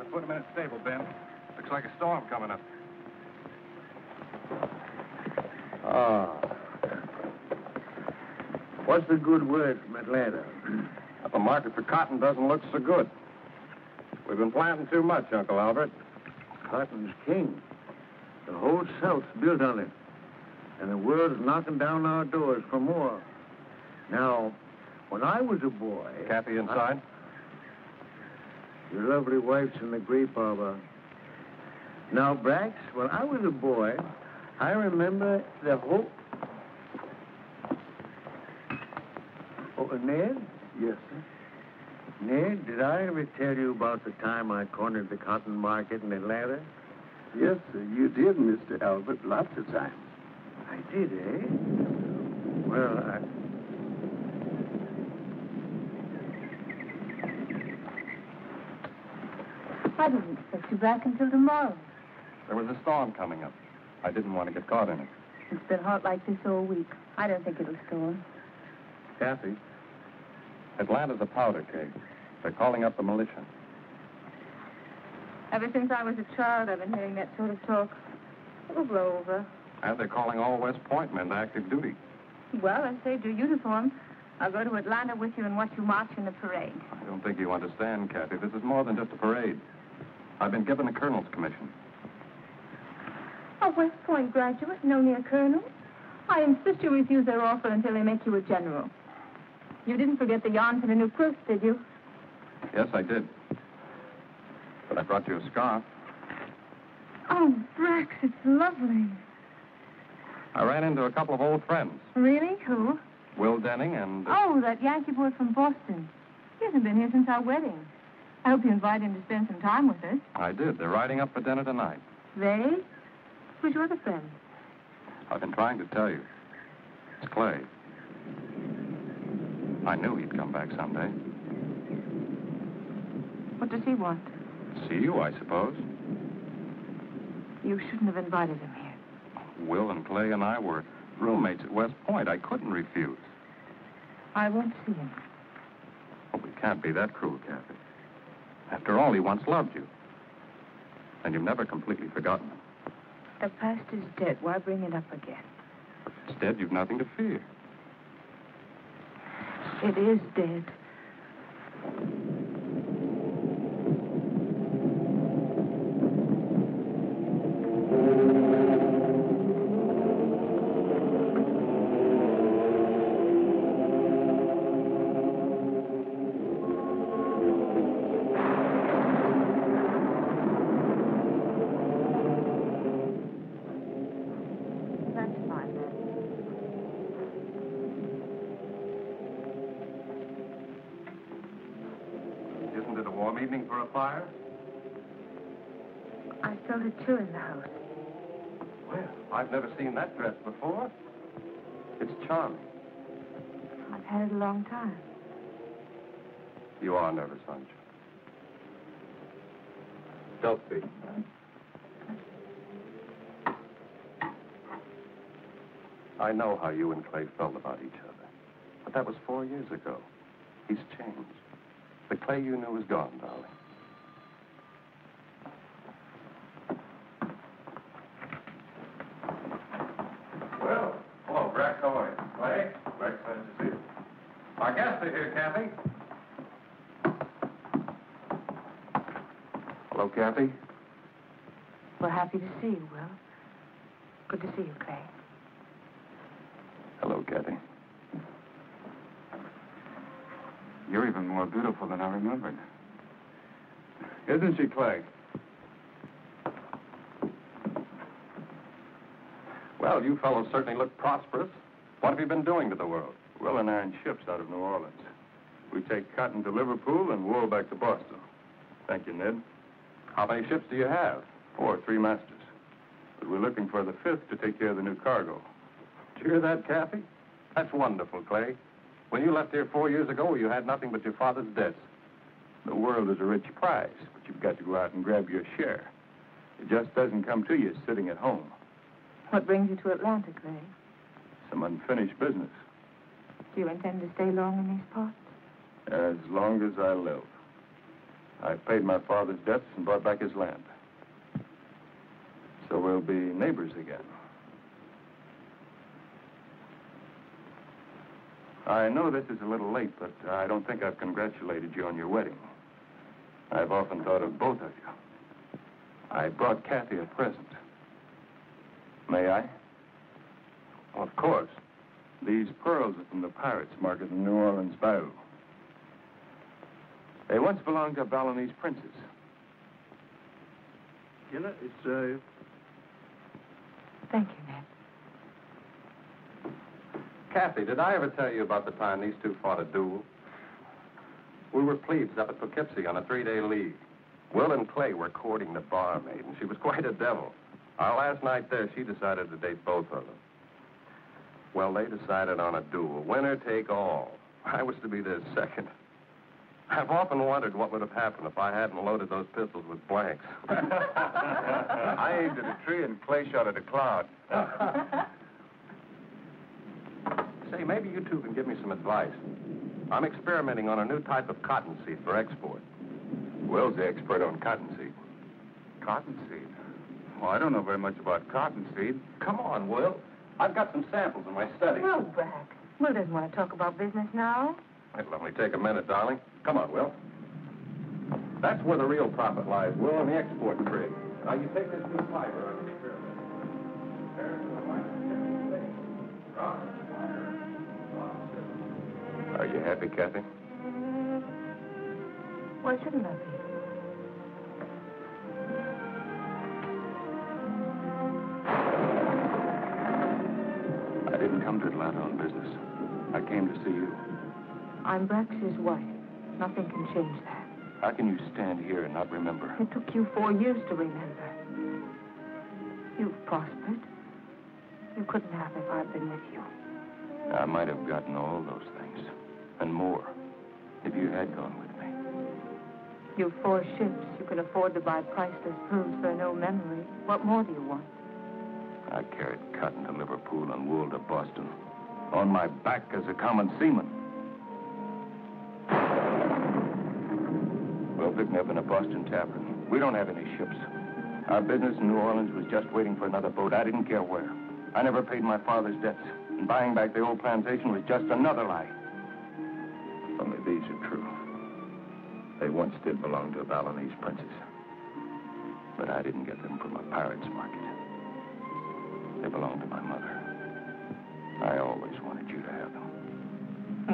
Better put him in a stable, Ben. Looks like a storm coming up. What's the good word from Atlanta? The market for cotton doesn't look so good. We've been planting too much, Uncle Albert. Cotton's king. The whole South's built on it. And the world's knocking down our doors for more. Now, when I was a boy... Kathy inside? Your lovely wife's in the grape arbor. Now, Brax, when I was a boy, I remember the whole... Oh, Ned? Yes, sir. Ned, did I ever tell you about the time I cornered the cotton market in Atlanta? Yes, sir, you did, Mr. Albert, lots of times. I did, eh? Well, I didn't expect you back until tomorrow. There was a storm coming up. I didn't want to get caught in it. It's been hot like this all week. I don't think it'll storm. Kathy, Atlanta's a powder keg. They're calling up the militia. Ever since I was a child, I've been hearing that sort of talk. It'll blow over. And they're calling all West Point men to active duty. Well, I saved your uniform. I'll go to Atlanta with you and watch you march in the parade. I don't think you understand, Kathy. This is more than just a parade. I've been given a colonel's commission. A West Point graduate and only a colonel? I insist you refuse their offer until they make you a general. You didn't forget the yarn for the new quilts, did you? Yes, I did. But I brought you a scarf. Oh, Brax, it's lovely. I ran into a couple of old friends. Really? Who? Will Denning and... Oh, that Yankee boy from Boston. He hasn't been here since our wedding. I hope you invite him to spend some time with us. I did. They're riding up for dinner tonight. They? Who's your other friend? I've been trying to tell you. It's Clay. I knew he'd come back someday. What does he want? See you, I suppose. You shouldn't have invited him here. Will and Clay and I were roommates at West Point. I couldn't refuse. I won't see him. Well, we can't be that cruel, Kathy. After all, he once loved you. And you've never completely forgotten him. The past is dead. Why bring it up again? If it's dead, you've nothing to fear. It is dead. Evening for a fire? I felt it too in the house. Well, I've never seen that dress before. It's charming. I've had it a long time. You are nervous, aren't you? Don't be. I know how you and Clay felt about each other. But that was 4 years ago. He's changed. The Clay you knew is gone, darling. Well, hello, Brax. How are you? Clay? Brax, glad to see you. Our guests are here, Kathy. Hello, Kathy. We're happy to see you, Will. Good to see you, Clay. Hello, Kathy. You're even more beautiful than I remembered. Isn't she, Clay? Well, you fellows certainly look prosperous. What have you been doing to the world? Will and I in ships out of New Orleans. We take cotton to Liverpool and wool back to Boston. Thank you, Ned. How many ships do you have? 4, 3 masters. But we're looking for the 5th to take care of the new cargo. Did you hear that, Kathy? That's wonderful, Clay. When you left here 4 years ago, you had nothing but your father's debts. The world is a rich prize, but you've got to go out and grab your share. It just doesn't come to you sitting at home. What brings you to Atlanta, Clay? Some unfinished business. Do you intend to stay long in these parts? As long as I live. I paid my father's debts and bought back his land. So we'll be neighbors again. I know this is a little late, but I don't think I've congratulated you on your wedding. I've often thought of both of you. I brought Kathy a present. May I? Of course. These pearls are from the pirates market in New Orleans Bayou. They once belonged to a Balinese princess. You know, it's, Thank you, Ned. Kathy, did I ever tell you about the time these two fought a duel? We were plebes up at Poughkeepsie on a 3-day leave. Will and Clay were courting the barmaid, and she was quite a devil. Our last night there, she decided to date both of them. Well, they decided on a duel, winner take all. I was to be their second. I've often wondered what would have happened if I hadn't loaded those pistols with blanks. I aimed at a tree and Clay shot at a cloud. Say, maybe you two can give me some advice. I'm experimenting on a new type of cottonseed for export. Will's the expert on cottonseed. Cottonseed? Well, I don't know very much about cottonseed. Come on, Will. I've got some samples in my study. No, Brack. Will doesn't want to talk about business now. It'll only take a minute, darling. Come on, Will. That's where the real profit lies, Will, in the export trade. Now, you take this new fiber and experiment. Are you happy, Kathy? Why shouldn't I be? I didn't come to Atlanta on business. I came to see you. I'm Brax's wife. Nothing can change that. How can you stand here and not remember? It took you 4 years to remember. You've prospered. You couldn't have if I'd been with you. I might have gotten all those things, and more, if you had gone with me. You've 4 ships. You can afford to buy priceless pearls for no memory. What more do you want? I carried cotton to Liverpool and wool to Boston, on my back as a common seaman. Well, pick me up in a Boston tavern. We don't have any ships. Our business in New Orleans was just waiting for another boat. I didn't care where. I never paid my father's debts, and buying back the old plantation was just another lie. Only these are true. They once did belong to a Balinese princess. But I didn't get them from a pirate's market. They belonged to my mother. I always wanted you to have them.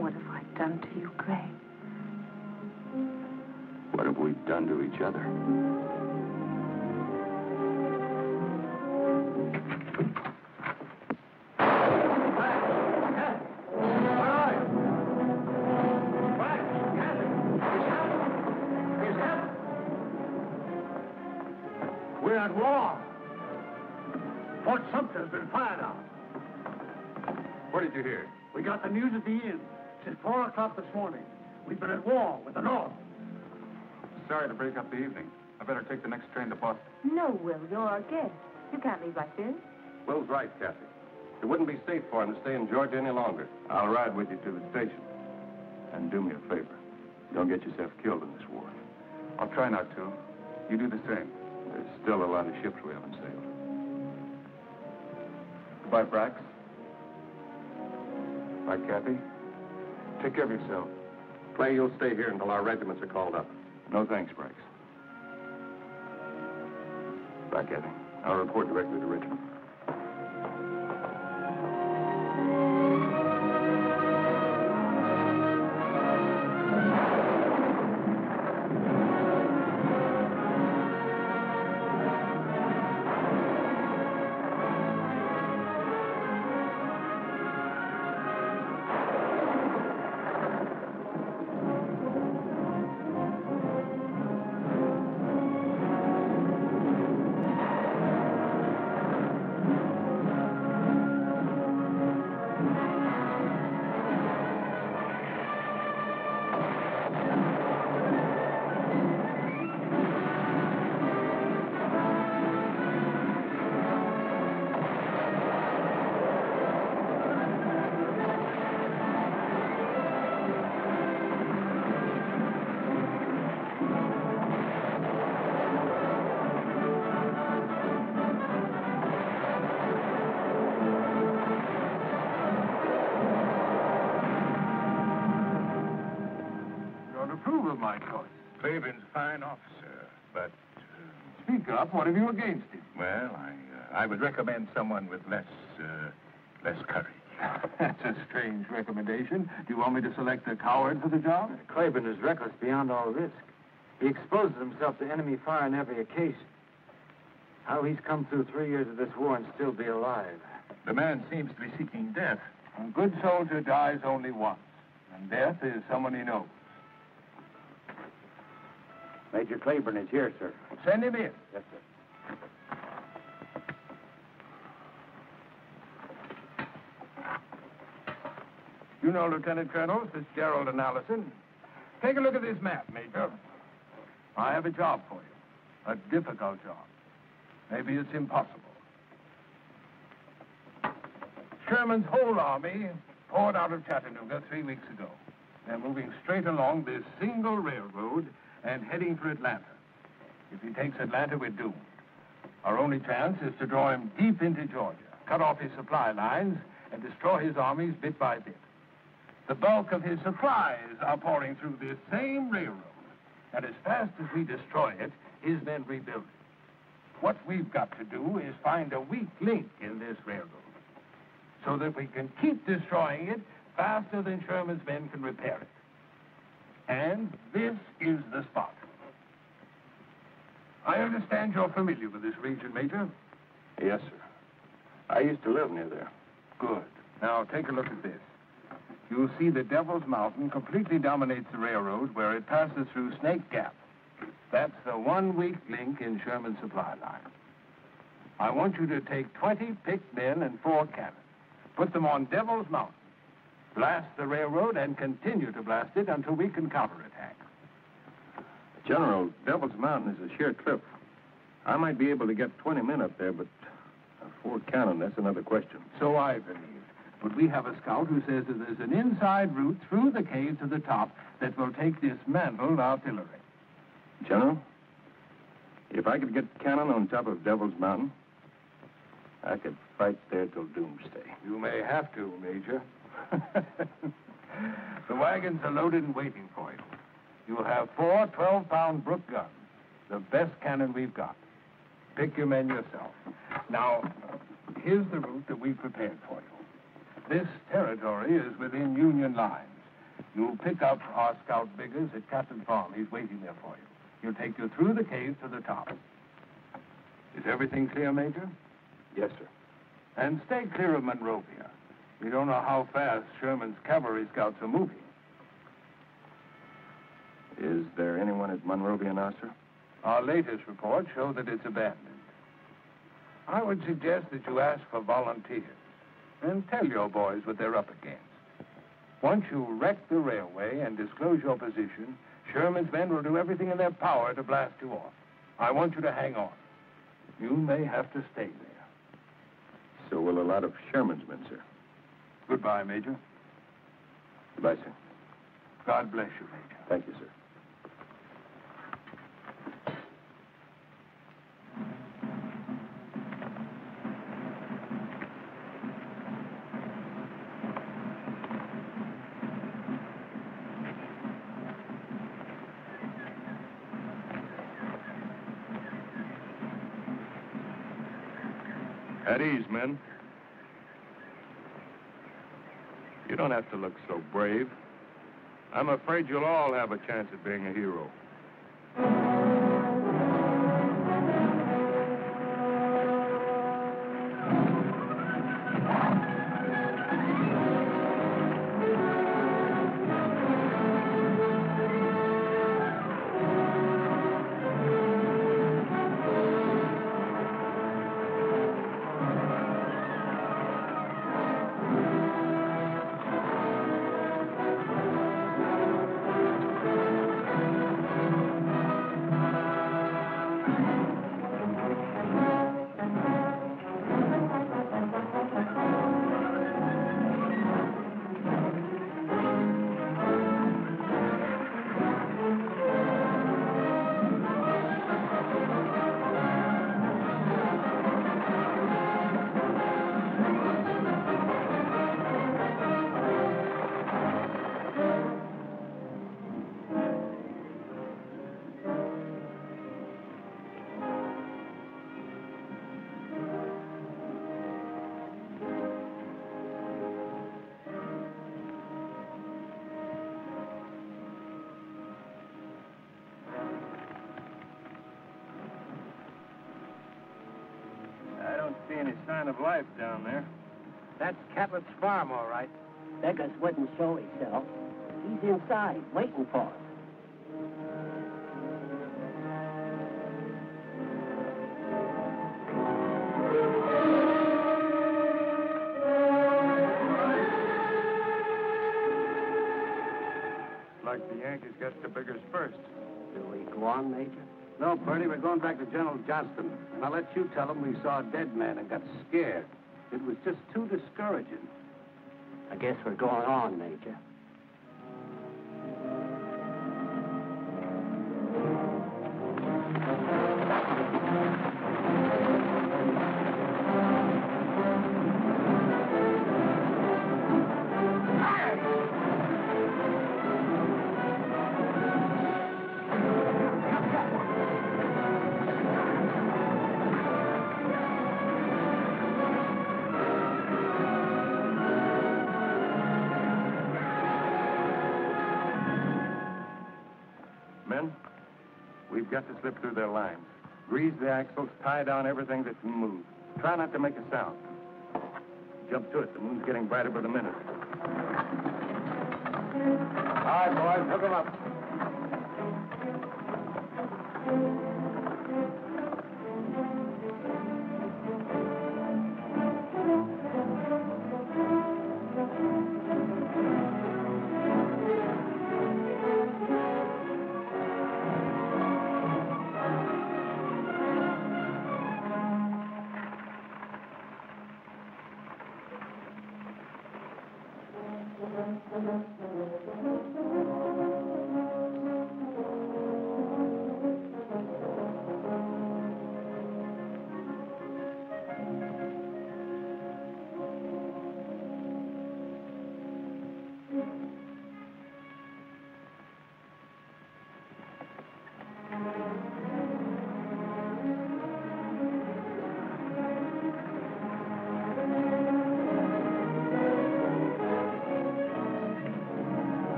What have I done to you, Clay? What have we done to each other? we're at war. Fort Sumter's been fired on. What did you hear? We got the news at the inn. Since 4 o'clock this morning. We've been at war with the North. Sorry to break up the evening. I better take the next train to Boston. No, Will, you're our guest. You can't leave like this. Will's right, Kathy. It wouldn't be safe for him to stay in Georgia any longer. I'll ride with you to the station. And do me a favor. Don't get yourself killed in this war. I'll try not to. You do the same. There's still a lot of ships we haven't sailed. Goodbye, Brax. Bye, Kathy. Take care of yourself. Clay, you'll stay here until our regiments are called up. No thanks, Brax. Bye, Kathy. I'll report directly to Richmond. speak up. What have you against him? Well, I would recommend someone with less courage. That's a strange recommendation. Do you want me to select a coward for the job? Clayborn is reckless beyond all risk. He exposes himself to enemy fire on every occasion. How he's come through 3 years of this war and still be alive. The man seems to be seeking death. A good soldier dies only once, and death is someone he knows. Major Clayborn is here, sir. Send him in. Yes, sir. You know Lieutenant Colonel Fitzgerald and Allison. Take a look at this map, Major. I have a job for you. A difficult job. Maybe it's impossible. Sherman's whole army poured out of Chattanooga 3 weeks ago. They're moving straight along this single railroad and heading for Atlanta. If he takes Atlanta, we're doomed. Our only chance is to draw him deep into Georgia, cut off his supply lines, and destroy his armies bit by bit. The bulk of his supplies are pouring through this same railroad. And as fast as we destroy it, his men rebuild it. What we've got to do is find a weak link in this railroad so that we can keep destroying it faster than Sherman's men can repair it. And this is the spot. I understand you're familiar with this region, Major. Yes, sir. I used to live near there. Good. Now, take a look at this. You'll see the Devil's Mountain completely dominates the railroad where it passes through Snake Gap. That's the one weak link in Sherman's supply line. I want you to take 20 picked men and 4 cannons. Put them on Devil's Mountain. Blast the railroad and continue to blast it until we can counterattack. General, Devil's Mountain is a sheer cliff. I might be able to get 20 men up there, but 4 cannon, that's another question. So I believe. But we have a scout who says that there's an inside route through the cave to the top that will take dismantled artillery. General, if I could get cannon on top of Devil's Mountain, I could fight there till doomsday. You may have to, Major. The wagons are loaded and waiting for you. You'll have 4 12-pound Brook guns, the best cannon we've got. Pick your men yourself. Now, here's the route that we've prepared for you. This territory is within Union lines. You'll pick up our scout Biggers at Captain Farm. He's waiting there for you. He'll take you through the cave to the top. Is everything clear, Major? Yes, sir. And stay clear of Monrovia. We don't know how fast Sherman's cavalry scouts are moving. Is there anyone at Monrovia now, sir? Our latest reports show that it's abandoned. I would suggest that you ask for volunteers and tell your boys what they're up against. Once you wreck the railway and disclose your position, Sherman's men will do everything in their power to blast you off. I want you to hang on. You may have to stay there. So will a lot of Sherman's men, sir. Goodbye, Major. Goodbye, sir. God bless you, Major. Thank you, sir. At ease, men. You don't have to look so brave. I'm afraid you'll all have a chance at being a hero. see any sign of life down there. That's Cabot's farm, all right. Beggars wouldn't show himself. He's inside, waiting for us. Like the Yankees got the biggers first. Do we go on, Major? No, Purdy, we're going back to General Johnston. And I'll let you tell him we saw a dead man and got scared. It was just too discouraging. I guess we're going on, Major. Men, we've got to slip through their lines. Grease the axles, tie down everything that can move. Try not to make a sound. Jump to it. The moon's getting brighter by the minute. All right, boys, hook him up.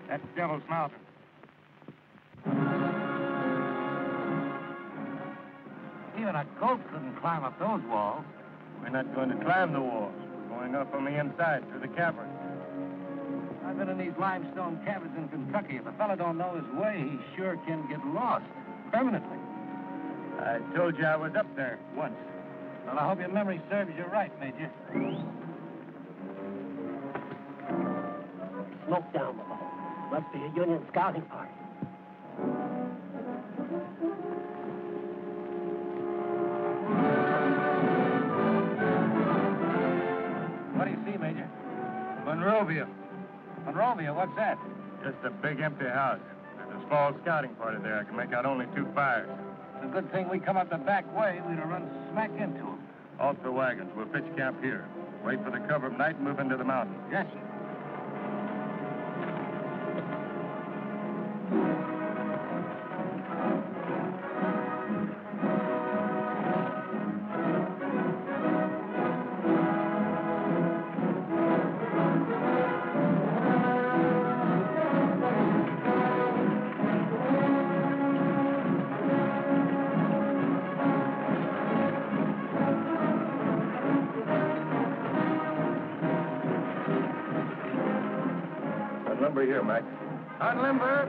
That's Devil's Mountain. Even a goat couldn't climb up those walls. We're not going to climb the walls. We're going up on the inside through the cavern. I've been in these limestone caverns in Kentucky. If a fella don't know his way, he sure can get lost. Permanently. I told you I was up there once. Well, I hope your memory serves you right, Major. Smoke down below. Must be a Union scouting party. What do you see, Major? Monrovia. Monrovia, what's that? Just a big empty house. There's a small scouting party there. I can make out only 2 fires. It's a good thing we come up the back way. We'd have run smack into them. Off the wagons. We'll pitch camp here. Wait for the cover of night and move into the mountains. Yes, sir. Unlimber here, Mac. Unlimber.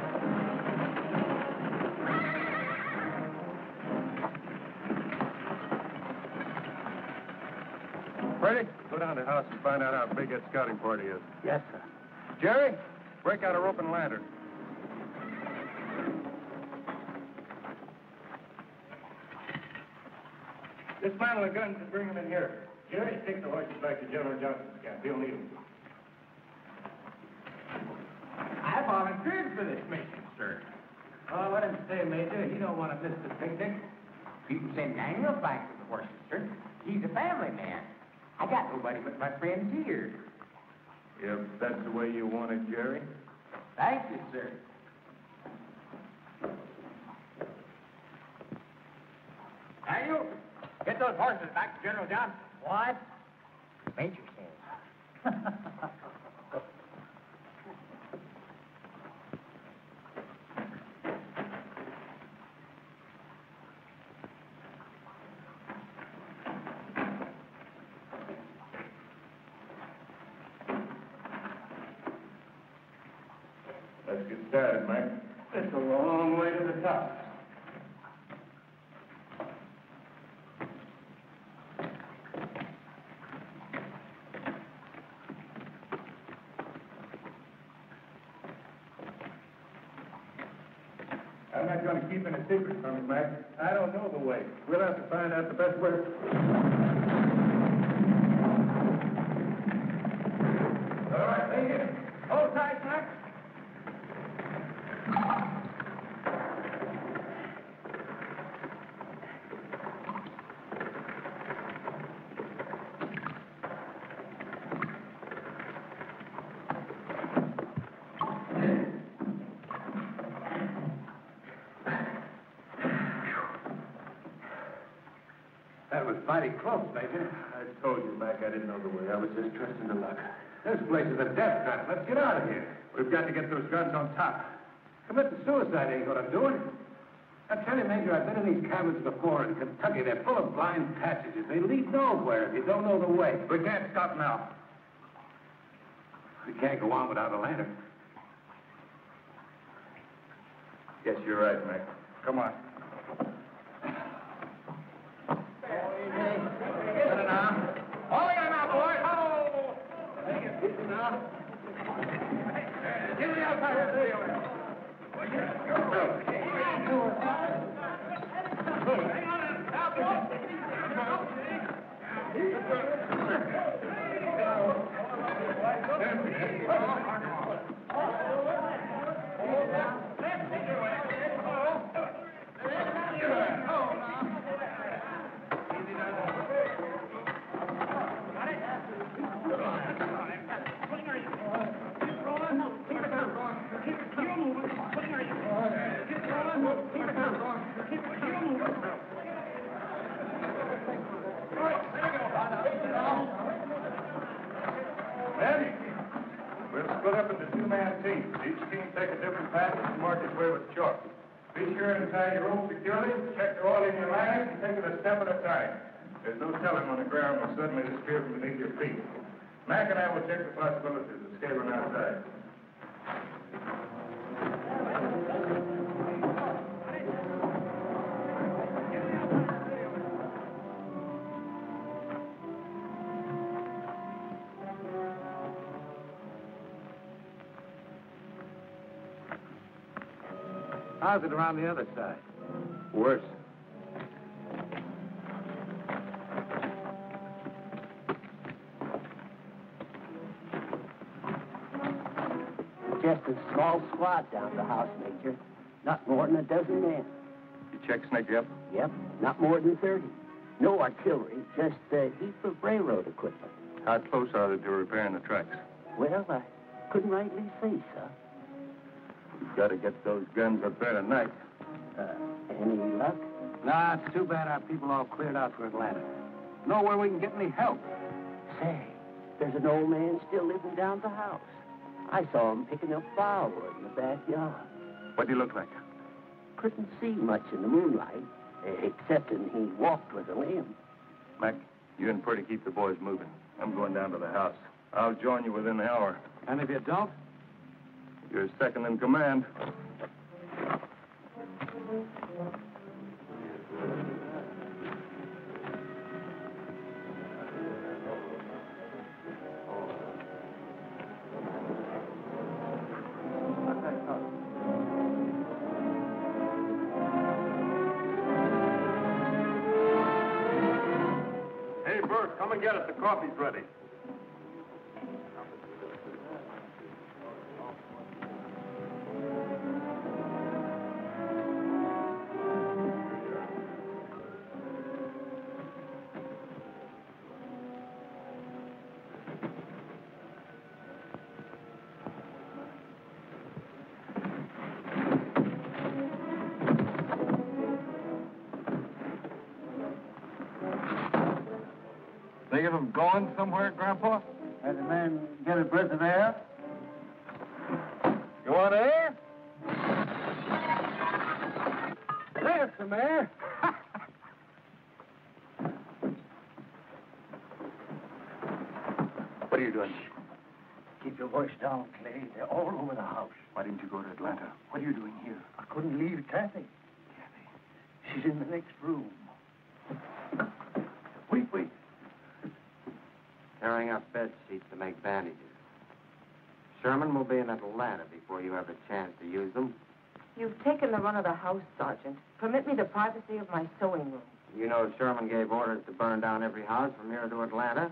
Freddie, go down to the house and find out how big that scouting party is. Yes, sir. Jerry, break out a rope and lantern. Dismantle the guns and bring them in here. Jerry, take the horses back to General Johnston's camp. He'll need them. I volunteered for this mission, sir. Oh, let him stay, Major. He don't want to miss the picnic. People send Daniel back with the horses, sir. He's a family man. I got nobody but my friends here. If that's the way you want it, Jerry. Thank you, sir. Daniel, get those horses back to General Johnson. What? Major says. Let's get started, Mike. It's a long way to the top. I'm not going to keep any secrets from you, Mac. I don't know the way. We'll have to find out the best way. All right, take it. Hold tight, Mac. That was mighty close, Major. I told you, Mac, I didn't know the way. I was just trusting to luck. This place is a death trap. Let's get out of here. We've got to get those guns on top. Committing suicide ain't gonna do it. I tell you, Major, I've been in these cabins before in Kentucky. They're full of blind passages. They lead nowhere if you don't know the way. We can't stop now. We can't go on without a lantern. Yes, you're right, Mac. Come on. We'll split up into two-man teams. Each team take a different passage and mark its way with chalk. Be sure and tie your rope securely, check the oil in your lines, and take it a step at a time. There's no telling when the ground will suddenly disappear from beneath your feet. Mac and I will check the possibilities of scaling outside. How's it around the other side? Worse. Just a small squad down the house, Major. Not more than a dozen men. You check Snake up? Yep, not more than 30. No artillery, just a heap of railroad equipment. How close are they to repairing the tracks? Well, I couldn't rightly say, sir. We've got to get those guns up there tonight. Any luck? Nah, it's too bad our people all cleared out for Atlanta. Nowhere we can get any help. Say, there's an old man still living down the house. I saw him picking up firewood in the backyard. What do you look like? Couldn't see much in the moonlight, excepting he walked with a limp. Mac, you and Purdy keep the boys moving. I'm going down to the house. I'll join you within the hour. And if you don't? You're second in command. Hey, Bert, come and get it. The coffee's ready. any of them going somewhere, Grandpa? Has the man get a breath of air? You want air? There's some air. What are you doing? Keep your voice down, Clay. They're all over the house. Why didn't you go to Atlanta? What are you doing here? I couldn't leave Kathy. She's in the next room. Wait. Tearing up bed sheets to make bandages. Sherman will be in Atlanta before you have a chance to use them. You've taken the run of the house, Sergeant. Permit me the privacy of my sewing room. You know Sherman gave orders to burn down every house from here to Atlanta.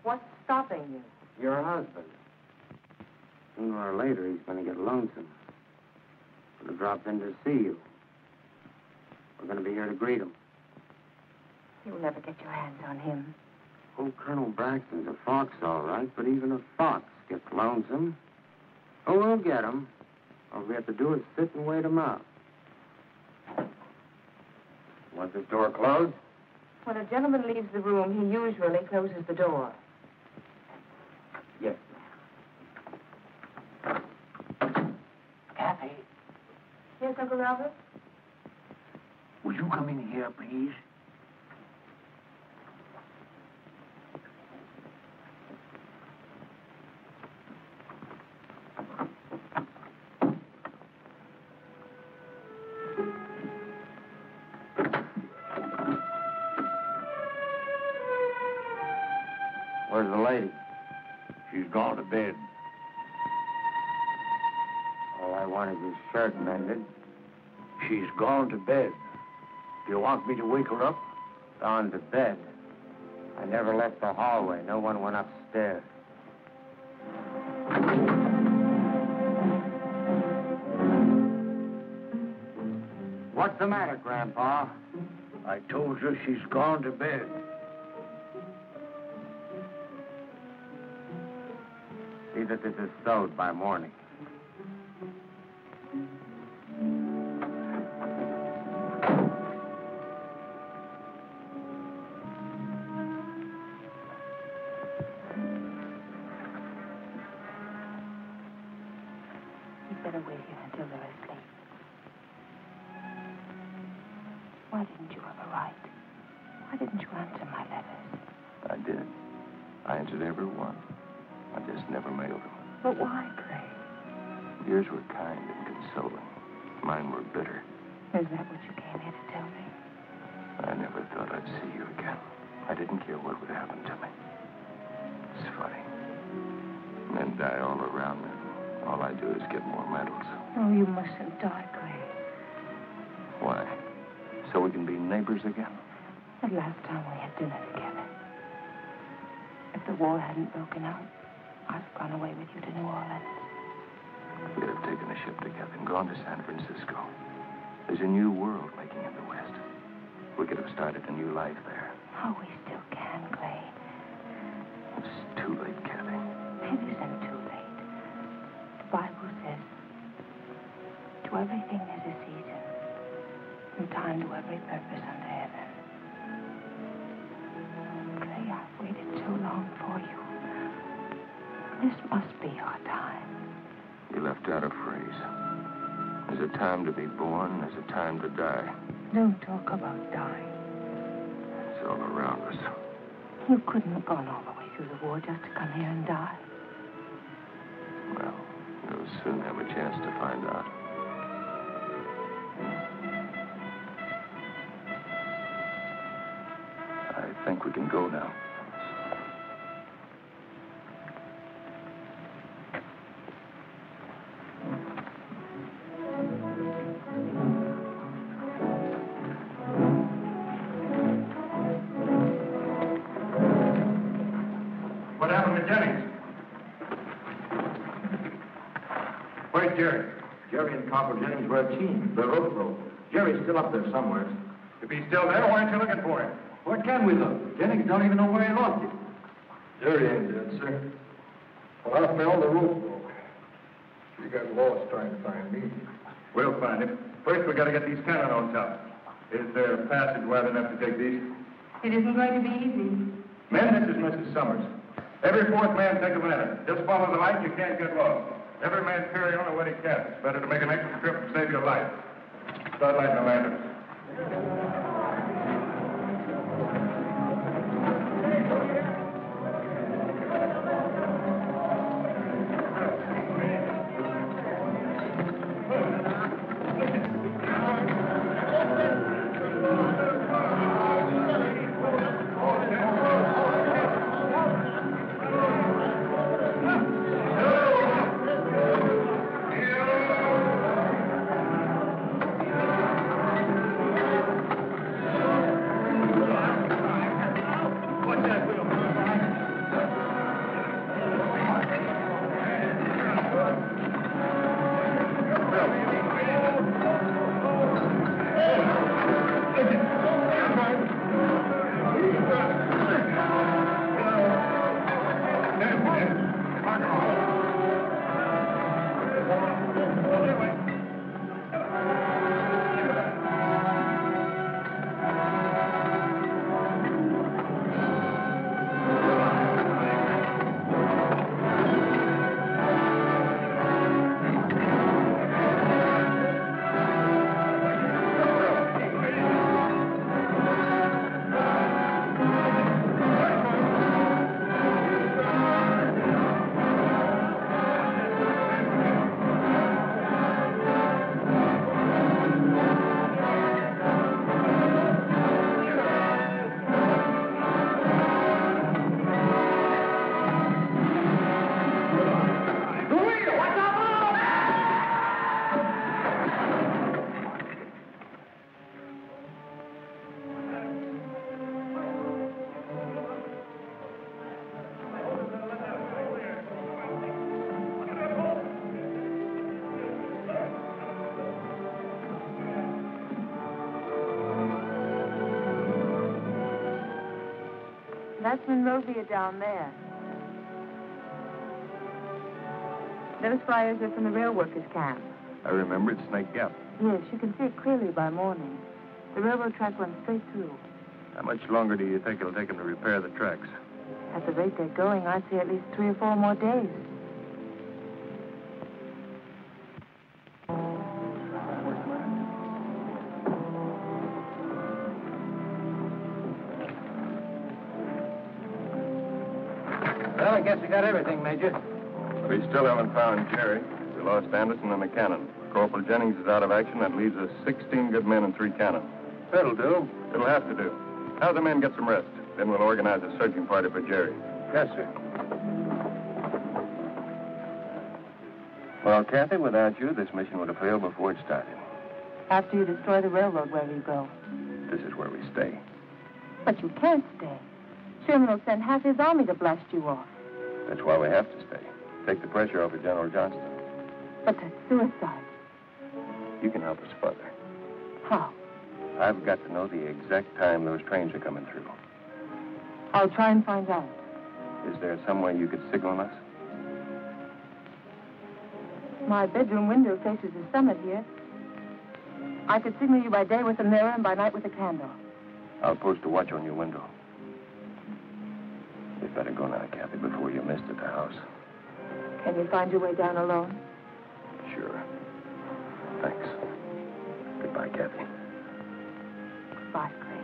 What's stopping you? Your husband. Sooner or later, he's going to get lonesome. He'll drop in to see you. We're going to be here to greet him. You'll never get your hands on him. Oh, Colonel Braxton's a fox, all right, but even a fox gets lonesome. Oh, we'll get him. All we have to do is sit and wait him out. Want this door closed? When a gentleman leaves the room, he usually closes the door. Yes. Kathy, Yes, Uncle Robert? would you come in here, please? Where's the lady? She's gone to bed. All I want is his shirt mended. She's gone to bed. Do you want me to wake her up? Gone to bed. I never left the hallway. No one went upstairs. What's the matter, Grandpa? I told you she's gone to bed. See that this is sewed by morning. You'd better wait here until they're asleep. Why didn't you ever write? Why didn't you answer my letters? I did. I answered every one. I just never mailed them. But why, Clay? Yours were kind and consoling. Mine were bitter. Is that what you came here to tell me? I never thought I'd see you again. I didn't care what would happen to me. It's funny. Men die all around me. All I do is get more medals. Oh, you mustn't die, Clay. Why? So we can be neighbors again? The last time we had dinner together. If the war hadn't broken out, I'd have gone away with you to New Orleans. We could have taken a ship together and gone to San Francisco. There's a new world making in the West. We could have started a new life there. Oh, we still can, Clay. It's too late, Kathy. It isn't too late. The Bible says, to everything there's a season, and time to every purpose under heaven. Clay, I've waited so long for you. This must be our time. You left out a phrase. There's a time to be born, there's a time to die. Don't talk about dying. It's all around us. You couldn't have gone all the way through the war just to come here and die. Well, you'll soon have a chance to find out. I think we can go now. What happened to Jennings? Where's Jerry? Jerry and Copper Jennings were a team. The rope broke. Jerry's still up there somewhere. If he's still there, why aren't you looking for him? Where can we look? Jennings don't even know where he lost it. Jerry ain't dead, sir. Well, I fell, the rope broke. He got lost trying to find me. We'll find him. First, we got to get these cannons up. Is there a passage wide enough to take these? It isn't going to be easy. Men, this is Mrs. Summers. Every fourth man take a minute. Just follow the light, you can't get lost. Every man carry on what he can. It's better to make an extra trip to save your life. Start lighting the lanterns. That's Monrovia down there. Those flyers are from the rail workers' camp. I remember it's Snake Gap. Yes, you can see it clearly by morning. The railroad track runs straight through. How much longer do you think it'll take them to repair the tracks? At the rate they're going, I'd say at least 3 or 4 more days. Well, I guess we got everything, Major. We still haven't found Jerry. We lost Anderson and the cannon. Corporal Jennings is out of action. That leaves us 16 good men and 3 cannon. That'll do. It'll have to do. Have the men get some rest. Then we'll organize a searching party for Jerry. Yes, sir. Well, Kathy, without you, this mission would have failed before it started. After you destroy the railroad, where do you go? This is where we stay. But you can't stay. Sherman will send half his army to blast you off. That's why we have to stay. Take the pressure off of General Johnston. But that's suicide. You can help us further. How? I've got to know the exact time those trains are coming through. I'll try and find out. Is there some way you could signal us? My bedroom window faces the summit here. I could signal you by day with a mirror and by night with a candle. I'll post a watch on your window. You'd better go now, Kathy, before you're missed at the house. Can you find your way down alone? Sure. Thanks. Goodbye, Kathy. Bye, Clay.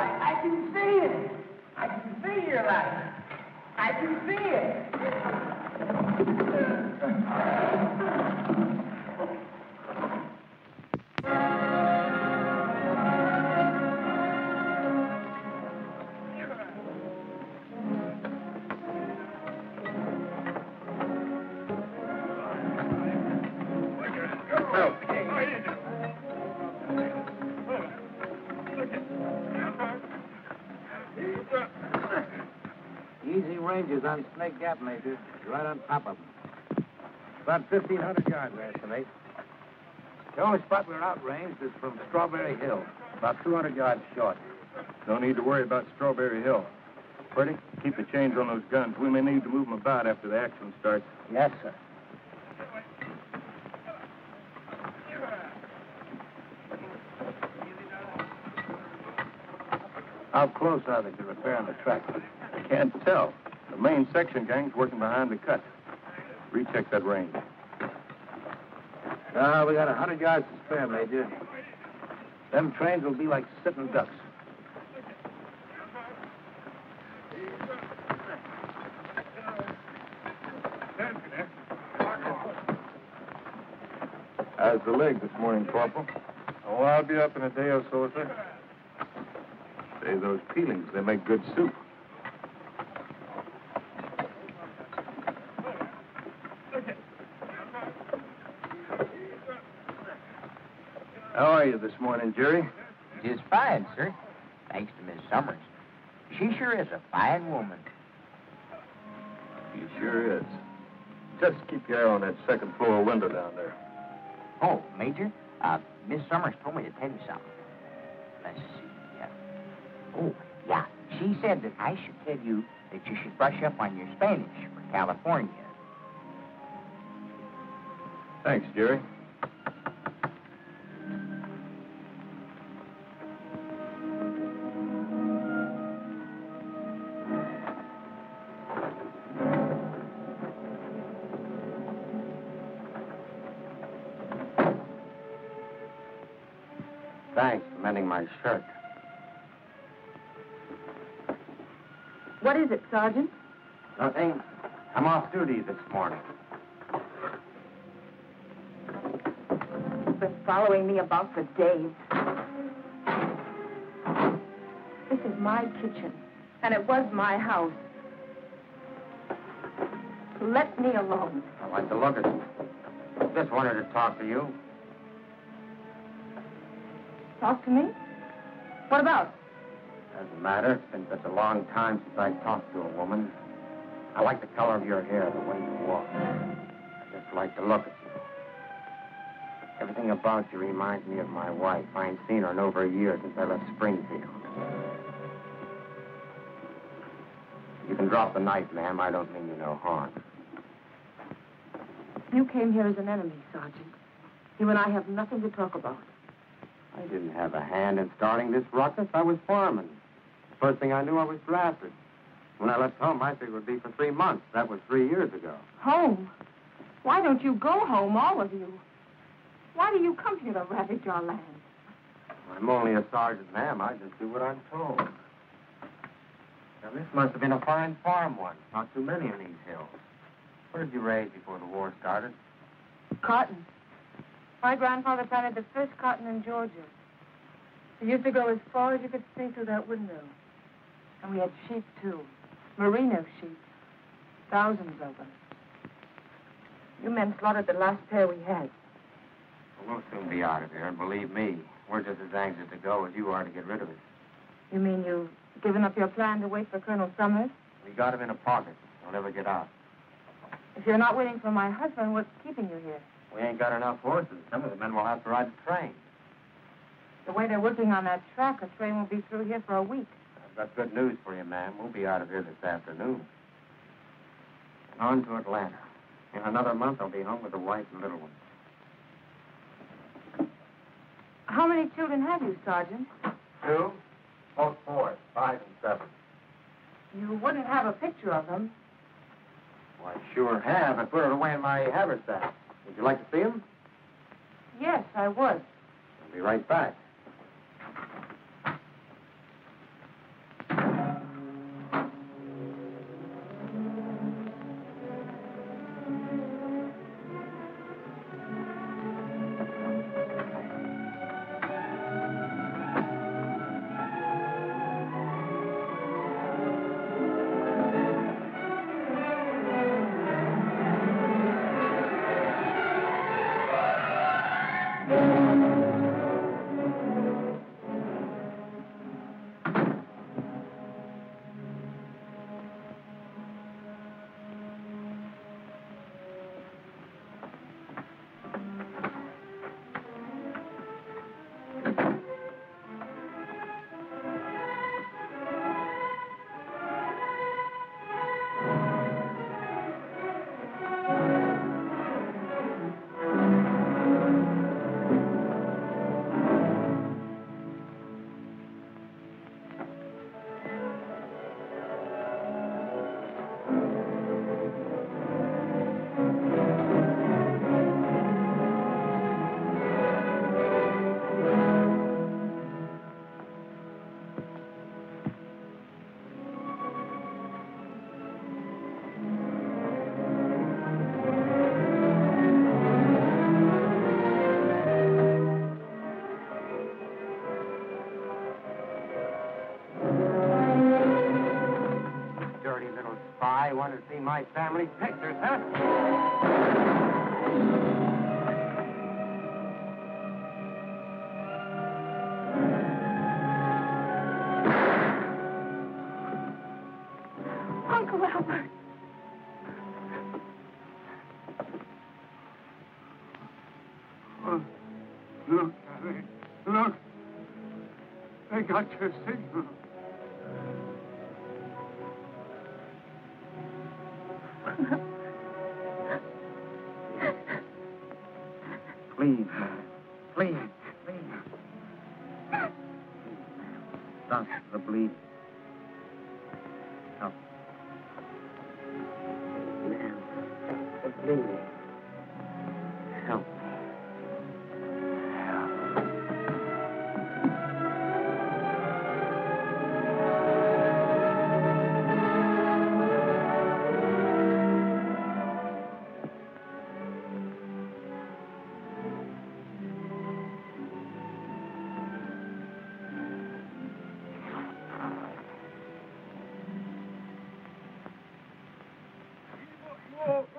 I can see it. I can see your light. I can see it. Easy ranges on Snake Gap, Major. Right on top of them. About 1,500 yards, I estimate. The only spot we're outranged is from Strawberry Hill, about 200 yards short. No need to worry about Strawberry Hill. Pretty, keep the chains on those guns. We may need to move them about after the action starts. Yes, sir. How close are they to repairing the track? I can't tell. The main section gang's working behind the cut. Recheck that range. We got 100 yards to spare, Major. Them trains will be like sitting ducks. How's the leg this morning, Corporal? Oh, I'll be up in a day or so, sir. Say, those peelings, they make good soup. How are you this morning, Jerry? Just fine, sir. Thanks to Miss Summers. She sure is a fine woman. He sure is. Just keep your eye on that second floor window down there. Oh, Major, Miss Summers told me to tell you something. Let's see. Oh, yeah. She said that I should tell you that you should brush up on your Spanish for California. Thanks, Jerry. Thanks for mending my shirt. What is it, Sergeant? Nothing. I'm off duty this morning. You've been following me about for days. This is my kitchen, and it was my house. Let me alone. I'd like to look at you. Just wanted to talk to you. Talk to me? What about? Doesn't matter. It's been such a long time since I talked to a woman. I like the color of your hair, the way you walk. I just like to look at you. Everything about you reminds me of my wife. I ain't seen her in over a year since I left Springfield. You can drop the knife, ma'am. I don't mean you no harm. You came here as an enemy, Sergeant. You and I have nothing to talk about. I didn't have a hand in starting this ruckus. I was foreman. First thing I knew, I was drafted. When I left home, I figured it would be for 3 months. That was 3 years ago. Home? Why don't you go home, all of you? Why do you come here to ravage our land? I'm only a sergeant, ma'am. I just do what I'm told. Now, this must have been a fine farm once. Not too many in these hills. What did you raise before the war started? Cotton. My grandfather planted the first cotton in Georgia. We used to go as far as you could see through that window. And we had sheep, too. Merino sheep. Thousands of them. You men slaughtered the last pair we had. Well, we'll soon be out of here, and believe me, we're just as anxious to go as you are to get rid of it. You mean you've given up your plan to wait for Colonel Summers? We got him in a pocket. He'll never get out. If you're not waiting for my husband, what's keeping you here? We ain't got enough horses. Some of the men will have to ride the train. The way they're working on that track, a train won't be through here for a week. I've got good news for you, ma'am. We'll be out of here this afternoon. And on to Atlanta. In another month, I'll be home with the wife and little ones. How many children have you, Sergeant? 2. Both boys, 5 and 7. You wouldn't have a picture of them. Well, I sure have. I put it away in my haversack. Would you like to see them? Yes, I would. I'll be right back. my family pictures, huh? Uncle Albert. Oh, look, Harry. Look. They got your signal. Please, man. Please. Stop the bleeding. Help. Now, stop the bleeding. Help me.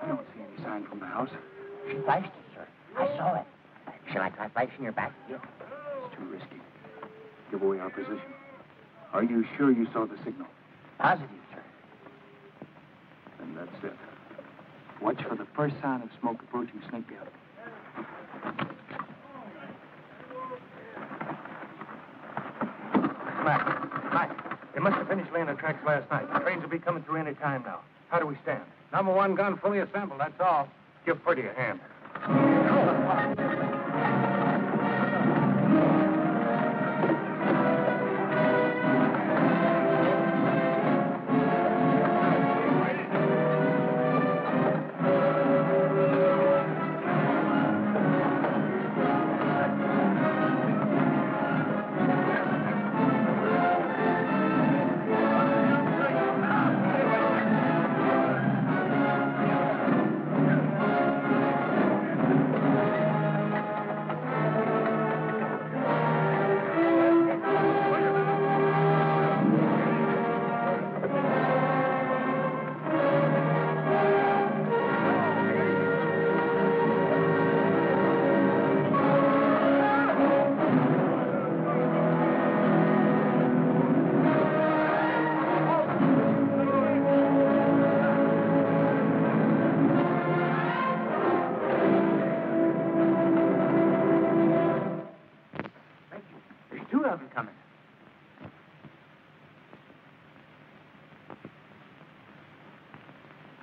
I don't see any sign from the house. She flashed it, sir. I saw it. Shall I try flashing your back again? It's too risky. Give away our position. Are you sure you saw the signal? Positive, sir. Then that's it. Watch for the first sign of smoke approaching Snake Gap. Mac, they must have finished laying the tracks last night. The trains will be coming through any time now. How do we stand? Number one gun fully assembled, that's all. Give Purdy a hand.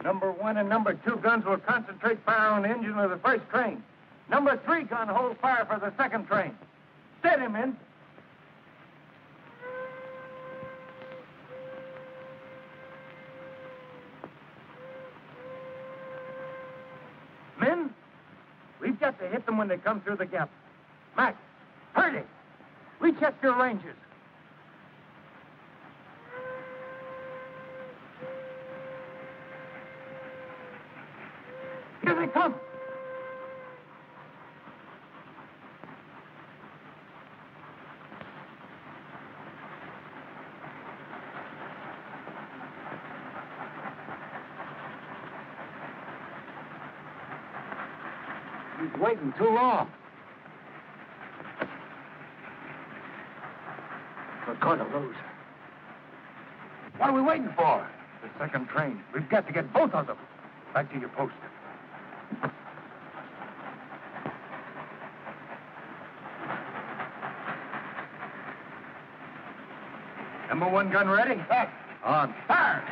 Number one and number two guns will concentrate fire on the engine of the first train. Number three gun hold fire for the second train. Steady, men. Men, we've got to hit them when they come through the gap. Mac, Purdy, recheck your ranges. Here they come. He's waiting too long. We're going to lose. What are we waiting for? The second train. We've got to get both of them. Back to your post. Number one gun ready? Back. On. Fire!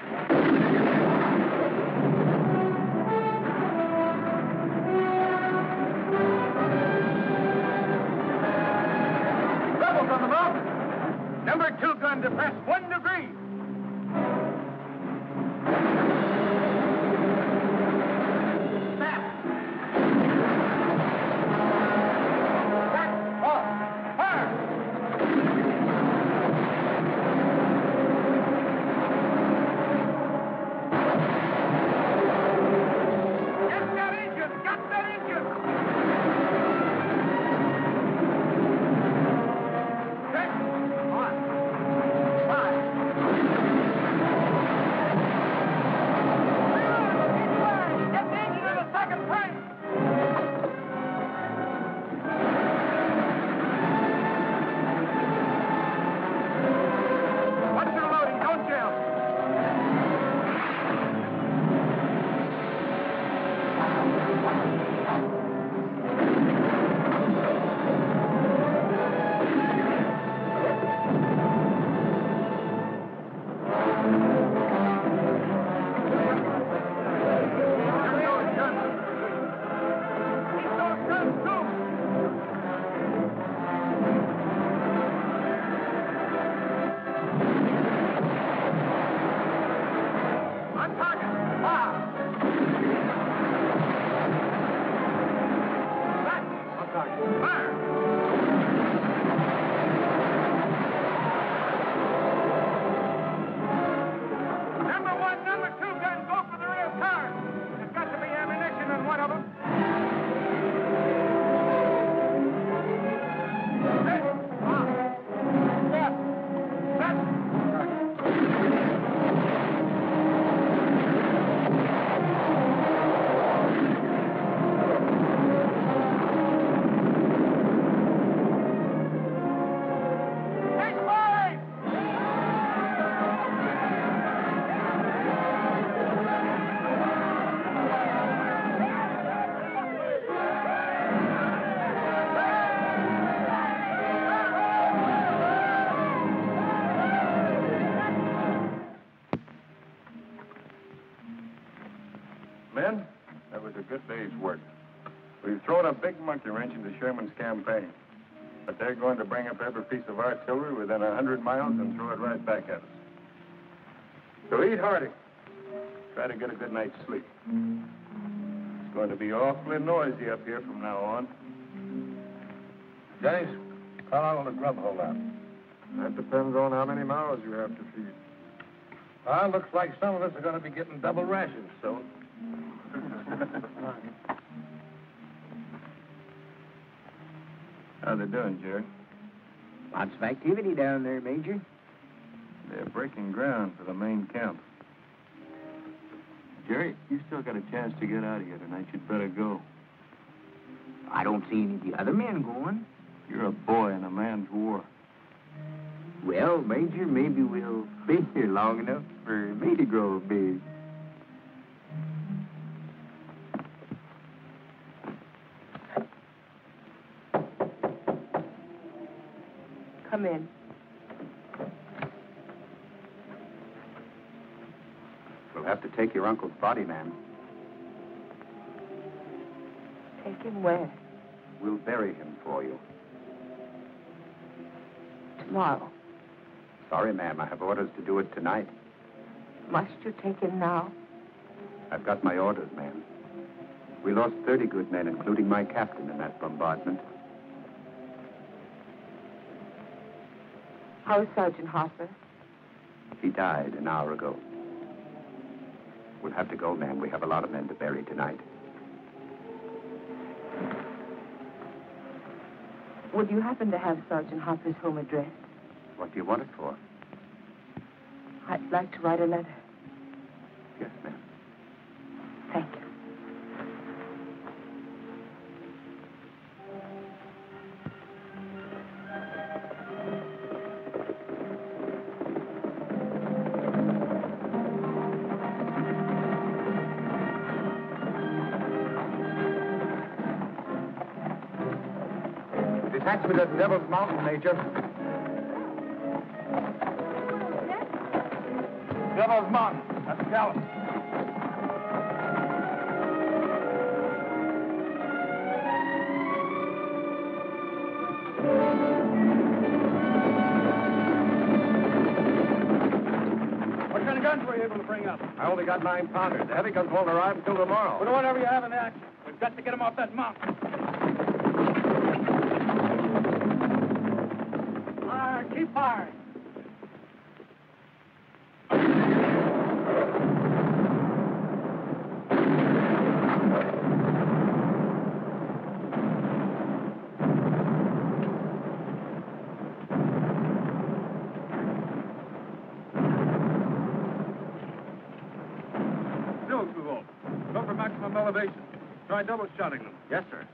Rebels on the mount. Number two gun depressed 1 degree. good day's work. We've thrown a big monkey wrench into Sherman's campaign. But they're going to bring up every piece of artillery within 100 miles and throw it right back at us. So eat hearty. Try to get a good night's sleep. It's going to be awfully noisy up here from now on. Dennis, call all the grub hold out. That depends on how many mouths you have to feed. Well, looks like some of us are going to be getting double rations soon. How they doing, Jerry? Lots of activity down there, Major. They're breaking ground for the main camp. Jerry, you still got a chance to get out of here tonight. You'd better go. I don't see any of the other men going. You're a boy in a man's war. Well, Major, maybe we'll be here long enough for me to grow big. Come in. We'll have to take your uncle's body, ma'am. Take him where? We'll bury him for you. Tomorrow. Sorry, ma'am. I have orders to do it tonight. Must you take him now? I've got my orders, ma'am. We lost 30 good men, including my captain, in that bombardment. How is Sergeant Harper? He died an hour ago. We'll have to go, ma'am. We have a lot of men to bury tonight. Would you happen to have Sergeant Harper's home address? What do you want it for? I'd like to write a letter. Yes, ma'am. Thank you. Detachment at Devil's Mountain, Major. Devil's Mountain. That's Dallas. What kind of guns were you able to bring up? I only got 9-pounders. The heavy guns won't arrive until tomorrow. Put whatever you have in action. We've got to get them off that mountain. Keep firing. Still, Suvo. Go for maximum elevation. Try double shotting them. Yes, sir.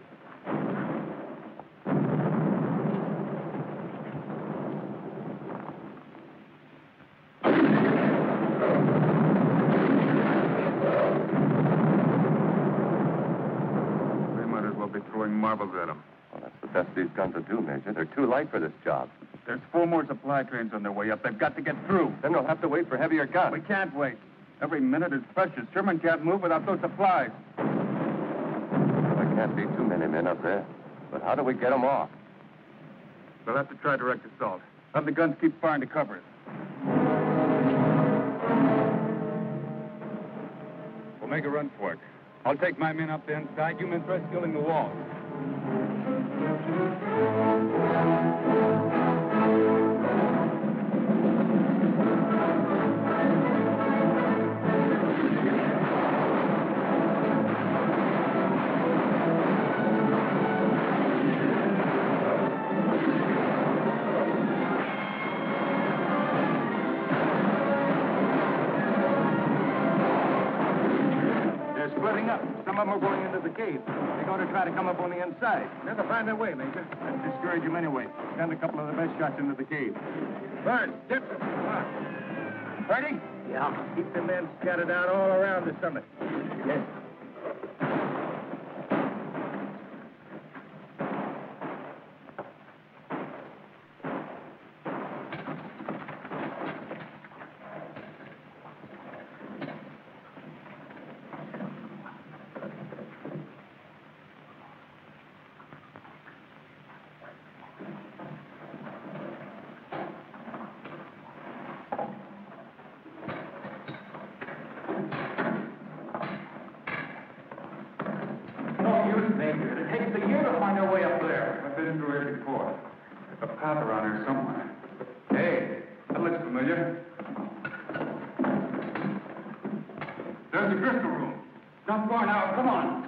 Marbles at them. Well, that's the best these guns will do, Major. They're too light for this job. There's 4 more supply trains on their way up. They've got to get through. Then they'll have to wait for heavier guns. We can't wait. Every minute is precious. Sherman can't move without those supplies. There can't be too many men up there. But how do we get them off? They'll have to try direct assault. Have the guns keep firing to cover us. We'll make a run for it. I'll take my men up the inside. You men try scaling the wall. Splitting up. Some of them are going into the cave. They're going to try to come up on the inside. They'll find their way, Major. Let's discourage them anyway. Send a couple of the best shots into the cave. Burns, Gibson, come on. Ready? Yeah. Keep the men scattered out all around the summit. Yes. find her way up there. I've been into her before. There's a path around here somewhere. Hey, that looks familiar. There's the crystal room. Not far now. Come on.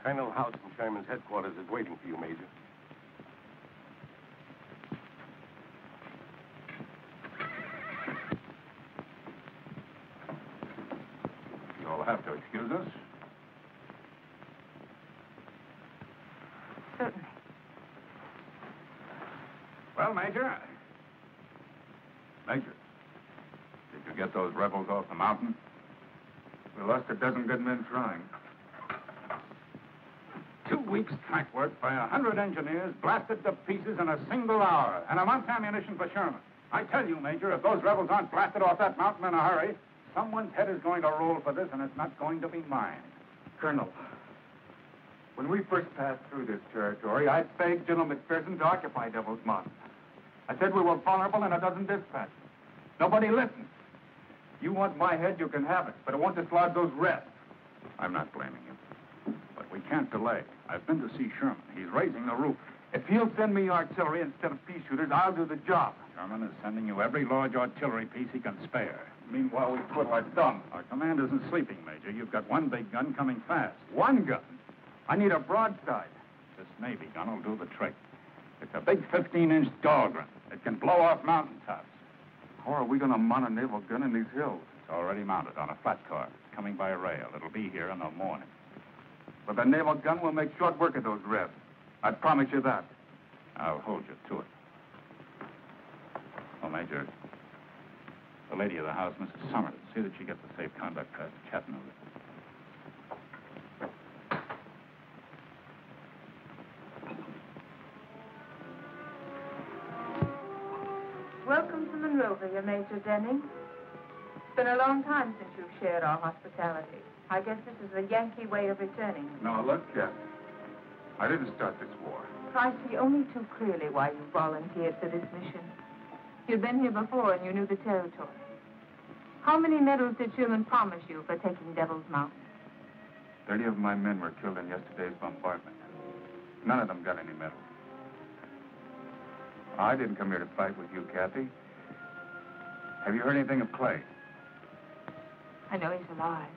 Colonel House in Sherman's headquarters is waiting for you, Major. You'll have to excuse us. Certainly. Well, Major. Major, did you get those rebels off the mountain? We lost a dozen good men trying. 2 weeks' track work by 100 engineers, blasted to pieces in a single hour, and a month's ammunition for Sherman. I tell you, Major, if those rebels aren't blasted off that mountain in a hurry, someone's head is going to roll for this, and it's not going to be mine. Colonel, when we first passed through this territory, I begged General McPherson to occupy Devil's Mountain. I said we were vulnerable in a dozen dispatches. Nobody listened. You want my head, you can have it, but it won't dislodge those Reds. I'm not blaming you. But we can't delay. I've been to see Sherman. He's raising the roof. If he'll send me artillery instead of pea shooters, I'll do the job. Sherman is sending you every large artillery piece he can spare. Meanwhile, we twiddle our thumbs. Our command isn't sleeping, Major. You've got one big gun coming fast. One gun? I need a broadside. This Navy gun will do the trick. It's a big 15-inch Dahlgren. It can blow off mountaintops. How are we going to mount a naval gun in these hills? It's already mounted on a flat car. It's coming by rail. It'll be here in the morning. But the naval gun will make short work of those Reds. I promise you that. I'll hold you to it. Well, Major, the lady of the house, Mrs. Summers, see that she gets a safe conduct pass to Chattanooga. Welcome to Monrovia, Major Denning. It's been a long time since you've shared our hospitality. I guess this is the Yankee way of returning. No, look, Captain. I didn't start this war. I see only too clearly why you volunteered for this mission. You'd been here before and you knew the territory. How many medals did Sherman promise you for taking Devil's Mountain? 30 of my men were killed in yesterday's bombardment. None of them got any medals. I didn't come here to fight with you, Kathy. Have you heard anything of Clay? I know he's alive.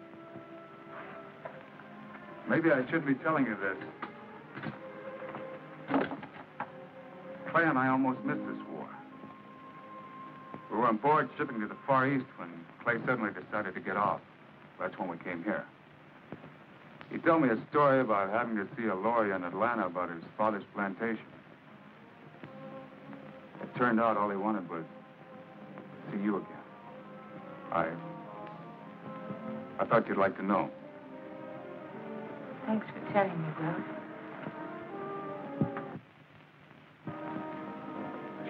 Maybe I shouldn't be telling you this. Clay and I almost missed this war. We were on board shipping to the Far East when Clay suddenly decided to get off. That's when we came here. He told me a story about having to see a lawyer in Atlanta about his father's plantation. It turned out all he wanted was to see you again. I thought you'd like to know. Thanks for telling me, Will.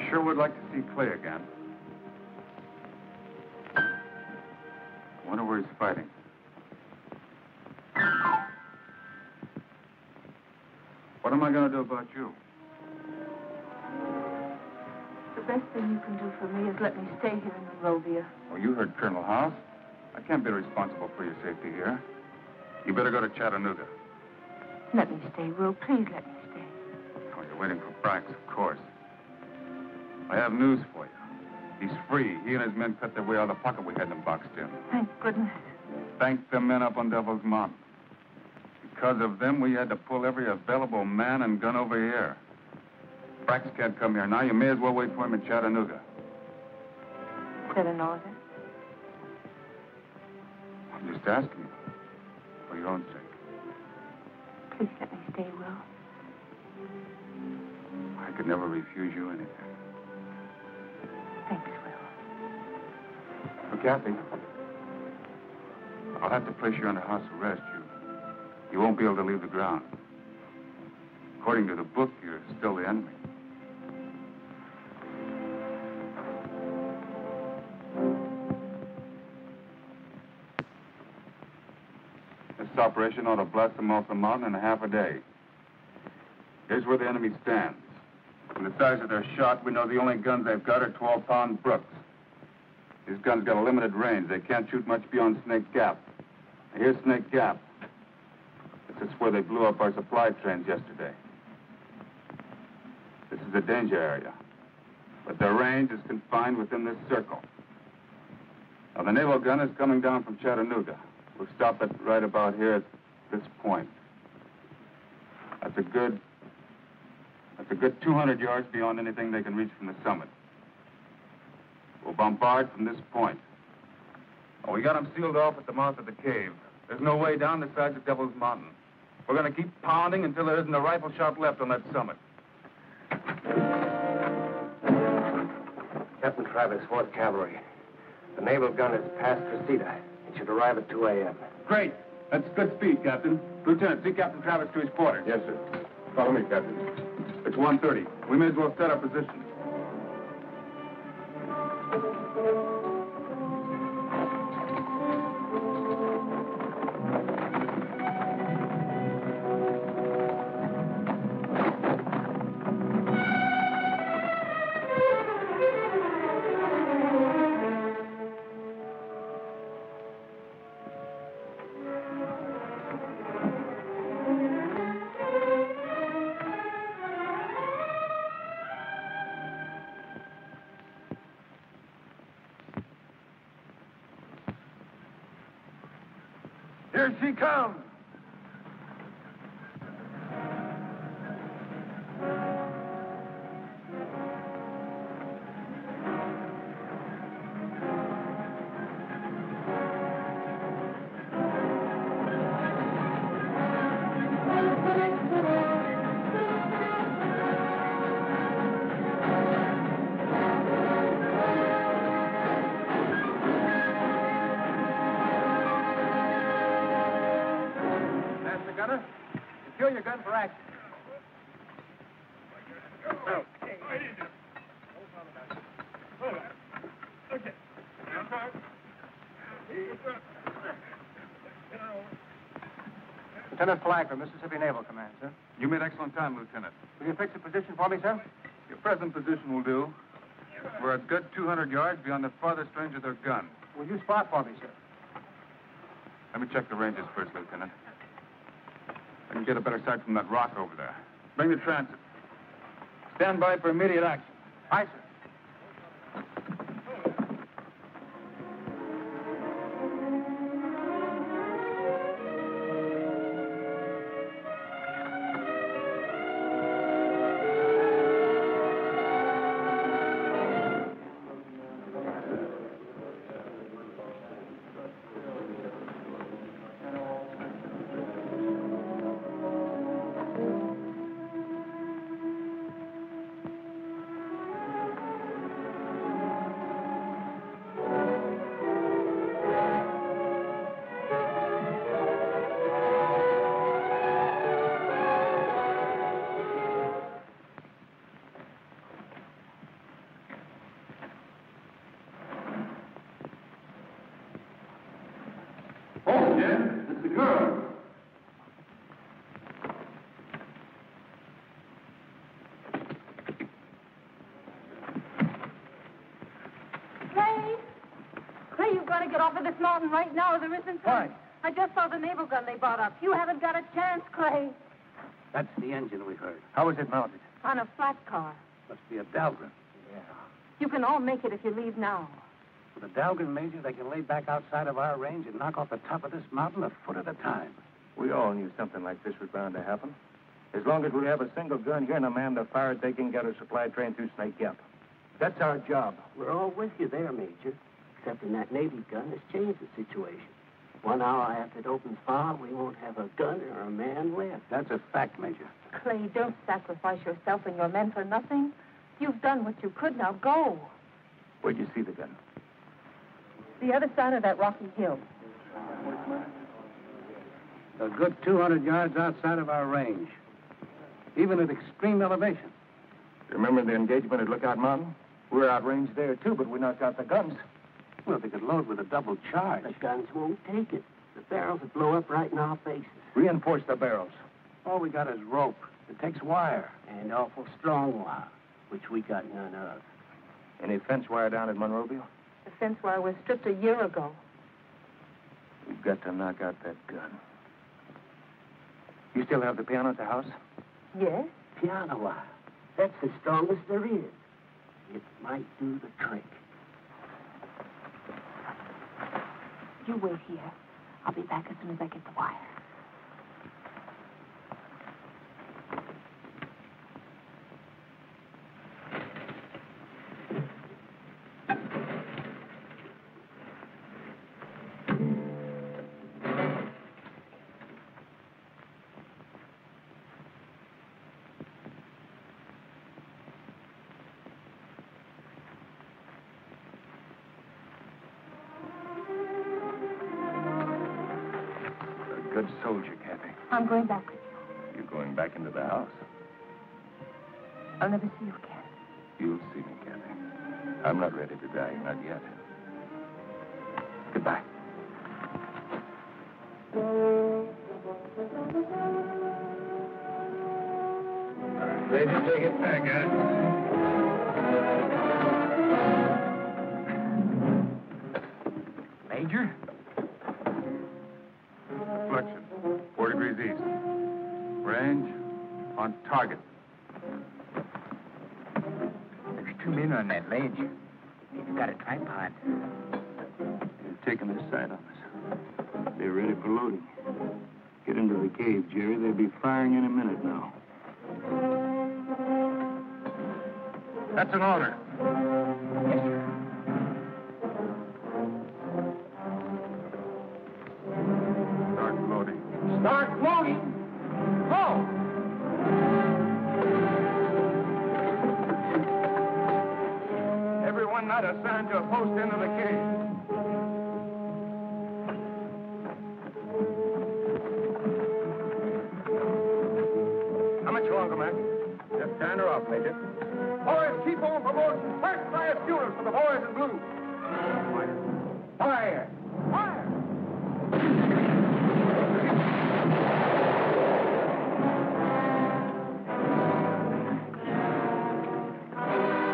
Sure would like to see Clay again. Wonder where he's fighting. What am I going to do about you? The best thing you can do for me is let me stay here in Monrovia. Oh, you heard Colonel House. I can't be responsible for your safety here. You better go to Chattanooga. Let me stay, Will. Please let me stay. Oh, you're waiting for Brax, of course. I have news for you. He's free. He and his men cut their way out of the pocket we had them boxed in. Thank goodness. Thank the men up on Devil's Mountain. Because of them, we had to pull every available man and gun over here. Brax can't come here now. You may as well wait for him in Chattanooga. Is that an order? I'm just asking you. For your own sake. Please let me stay, Will. I could never refuse you anything. Thanks, Will. Oh, Kathy. I'll have to place you under house arrest. You won't be able to leave the ground. According to the book, you're still the enemy. This operation ought to blast them off the mountain in half a day. Here's where the enemy stands. From the size of their shot, we know the only guns they've got are 12-pound Brooks. These guns got a limited range. They can't shoot much beyond Snake Gap. Now, here's Snake Gap. This is where they blew up our supply trains yesterday. This is a danger area. But their range is confined within this circle. Now, the naval gun is coming down from Chattanooga. We'll stop it right about here at this point. That's a good 200 yards beyond anything they can reach from the summit. We'll bombard from this point. Oh, we got them sealed off at the mouth of the cave. There's no way down the sides of Devil's Mountain. We're going to keep pounding until there isn't a rifle shot left on that summit. Captain Travis, 4th Cavalry. The naval gun is past Reseda. It should arrive at 2 a.m. Great. That's good speed, Captain. Lieutenant, see Captain Travis to his quarters. Yes, sir. Follow me, Captain. It's 1:30. We may as well set our position. Here she comes. Secure your gun for action. Lieutenant Flagler, Mississippi Naval Command, sir. You made excellent time, Lieutenant. Will you fix the position for me, sir? Your present position will do. We're a good 200 yards beyond the farthest range of their gun. Will you spot for me, sir? Let me check the ranges first, Lieutenant. I can get a better sight from that rock over there. Bring the transit. Stand by for immediate action. Aye, sir. This mountain right now, there isn't. Why? I just saw the naval gun they brought up. You haven't got a chance, Clay. That's the engine we heard. How is it mounted? On a flat car. Must be a Dahlgren. Yeah. You can all make it if you leave now. With a Dahlgren, Major, they can lay back outside of our range and knock off the top of this mountain a foot at a time. We all knew something like this was bound to happen. As long as we have a single gun here and a man to fire it, they can get a supply train through Snake Gap. That's our job. We're all with you there, Major. Except in that Navy gun has changed the situation. 1 hour after it opens fire, we won't have a gun or a man left. That's a fact, Major. Clay, don't sacrifice yourself and your men for nothing. You've done what you could. Now go. Where'd you see the gun? The other side of that rocky hill. A good 200 yards outside of our range, even at extreme elevation. Remember the engagement at Lookout Mountain? We're outranged there, too, but we knocked out the guns. Well, they could load with a double charge. The guns won't take it. The barrels will blow up right in our faces. Reinforce the barrels. All we got is rope. It takes wire. And awful strong wire, which we got none of. Any fence wire down at Monroeville? The fence wire was stripped a year ago. We've got to knock out that gun. You still have the piano at the house? Yes? Piano wire. That's the strongest there is. It might do the trick. You wait here. I'll be back as soon as I get the wire. Good soldier, Kathy. I'm going back with you. You're going back into the house. I'll never see you again. You'll see me, Kathy. I'm not ready to die, not yet. Goodbye. Ready to take it back, Major? Deflection, 4 degrees east. Range, on target. There's 2 men on that ledge. They've got a tripod. They're taking their sight on us. They're ready for loading. Get into the cave, Jerry. They'll be firing any minute now. That's an order. Start loading. Start loading! Go! Everyone not assigned to a post end of the cave. How much longer, Mac? Just turn her off, Major. Boys, keep on promoting first-class funerals for the boys in blue. Fire! Fire!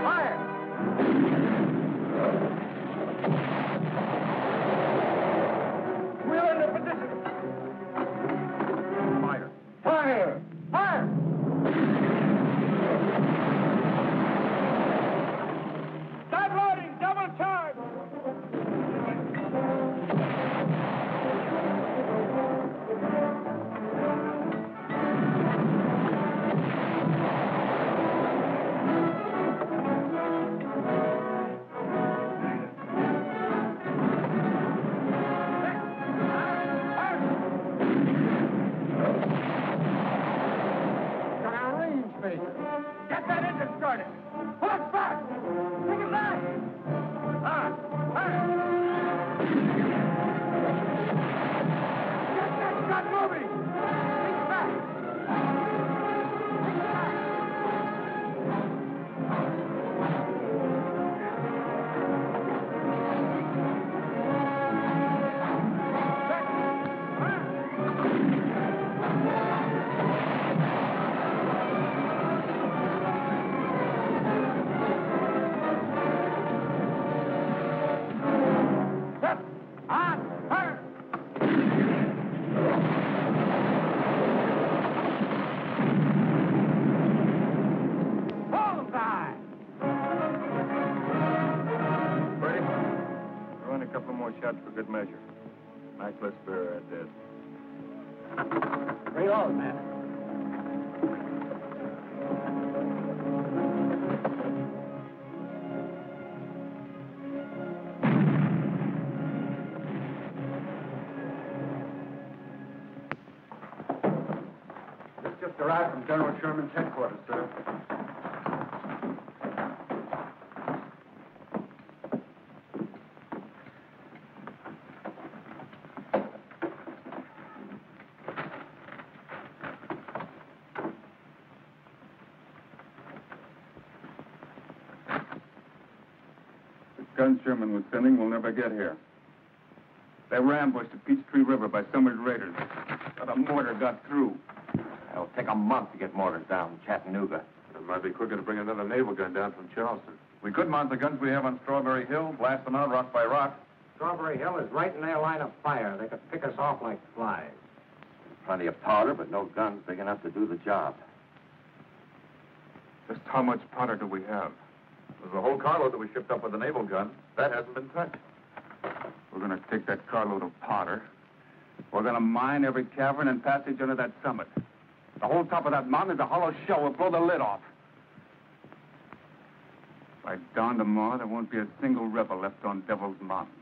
Fire! We're in position. Fire. Fire! Fire! Start loading! Double charge! Got our range, Major. Get that engine started. Pull it back. Take it back. Get that gun moving. Take it back. Set. On. Fire. Bullseye. Ready? Throw in a couple more shots for good measure. Mac, let's bury her dead. Reload, man. This just arrived from General Sherman's headquarters, sir. guns Sherman was sending will never get here. They were ambushed at Peachtree River by Summers' raiders. But a mortar got through. It'll take a month to get mortars down in Chattanooga. It might be quicker to bring another naval gun down from Charleston. We could mount the guns we have on Strawberry Hill, blast them out rock by rock. Strawberry Hill is right in their line of fire. They could pick us off like flies. Plenty of powder, but no guns big enough to do the job. Just how much powder do we have? There's a whole carload that we shipped up with the naval gun. That hasn't been touched. We're going to take that carload of powder. We're going to mine every cavern and passage under that summit. The whole top of that mountain is a hollow shell. We'll blow the lid off. By dawn tomorrow, there won't be a single rebel left on Devil's Mountain.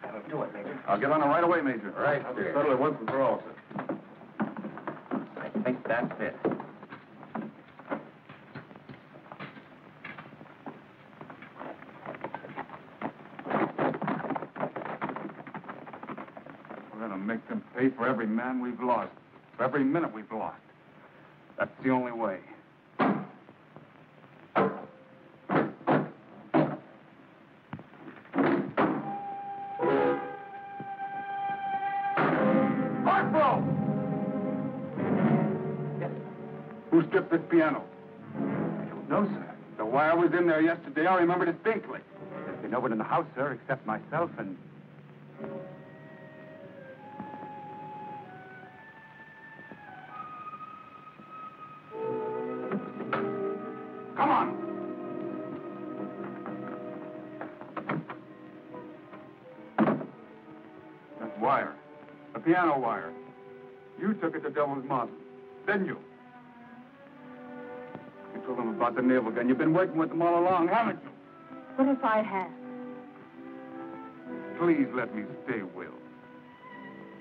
That'll do it, Major. I'll get on it right away, Major. All right, I'll dear. settle it once and for all, sir. I think that's it. We're going to make them pay for every man we've lost, for every minute we've lost. That's the only way. Who stripped this piano? I don't know, sir. The wire was in there yesterday. I remember distinctly. There's been no one in the house, sir, except myself and... Come on! That wire. The piano wire. You took it to Devil's Mountain, didn't you? You told them about the naval gun. You've been working with them all along, haven't you? What if I have? Please let me stay, Will.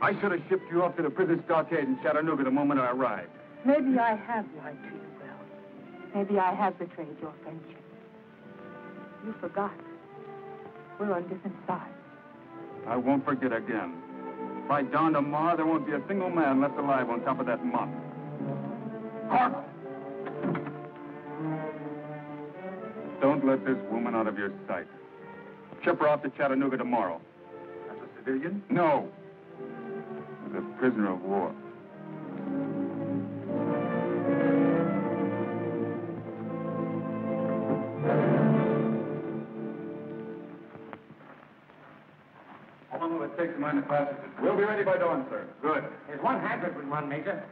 I should have shipped you off to the prison stockade in Chattanooga the moment I arrived. Maybe I have lied to you, Will. Maybe I have betrayed your friendship. You forgot. We're on different sides. I won't forget again. By dawn tomorrow, there won't be a single man left alive on top of that mountain. Corporal! Don't let this woman out of your sight. Ship her off to Chattanooga tomorrow. As a civilian? No. As a prisoner of war. How long will it take to mine the passages? We'll be ready by dawn, sir. Good. There's one hazard we run, Major.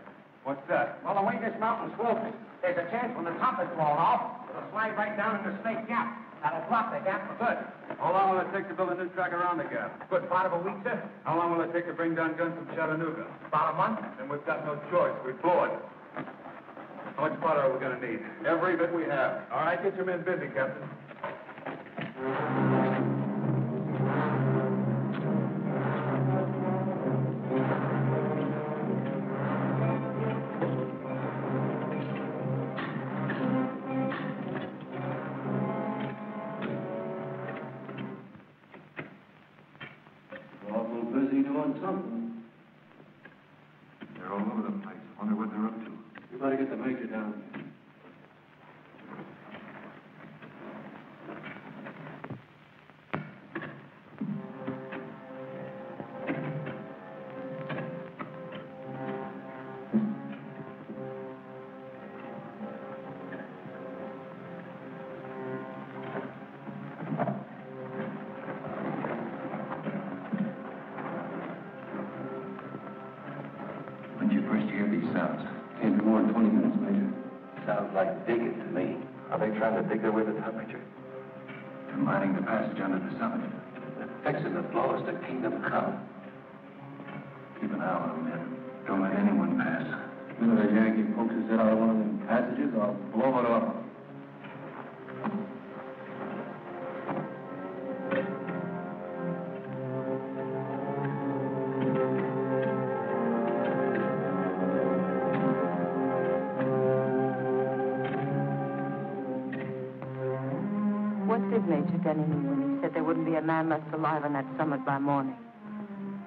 What's that? Well, the way this mountain's sloping, there's a chance when the top is blown off, it'll slide right down into Snake Gap. That'll block the gap for good. How long will it take to build a new track around the gap? Good part of a week, sir. How long will it take to bring down guns from Chattanooga? About a month. Then we've got no choice. We blow it. How much powder are we going to need? Every bit we have. All right, get your men busy, Captain. Busy doing something. They're all over the place. Wonder what they're up to. You better get the major down here. When'd you first hear these sounds? Can't be more than 20 minutes, Major. Sounds like digging to me. Are they trying to dig their way to the top, Major? They're mining the passage under the summit. They're fixing to blow us to Kingdom Come. Keep an eye on them, men. Don't let anyone pass. You know, the Yankee folks who set out one of them passages, I'll blow it off. What did Major Denny mean when he said there wouldn't be a man left alive on that summit by morning?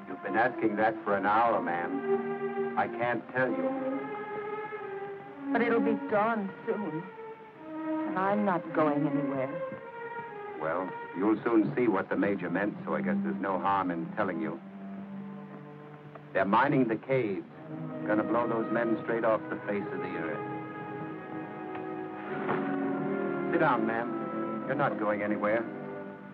You've been asking that for an hour, ma'am. I can't tell you. But it'll be dawn soon. And I'm not going anywhere. Well, you'll soon see what the Major meant, so I guess there's no harm in telling you. They're mining the caves. Gonna blow those men straight off the face of the earth. Sit down, ma'am. You're not going anywhere.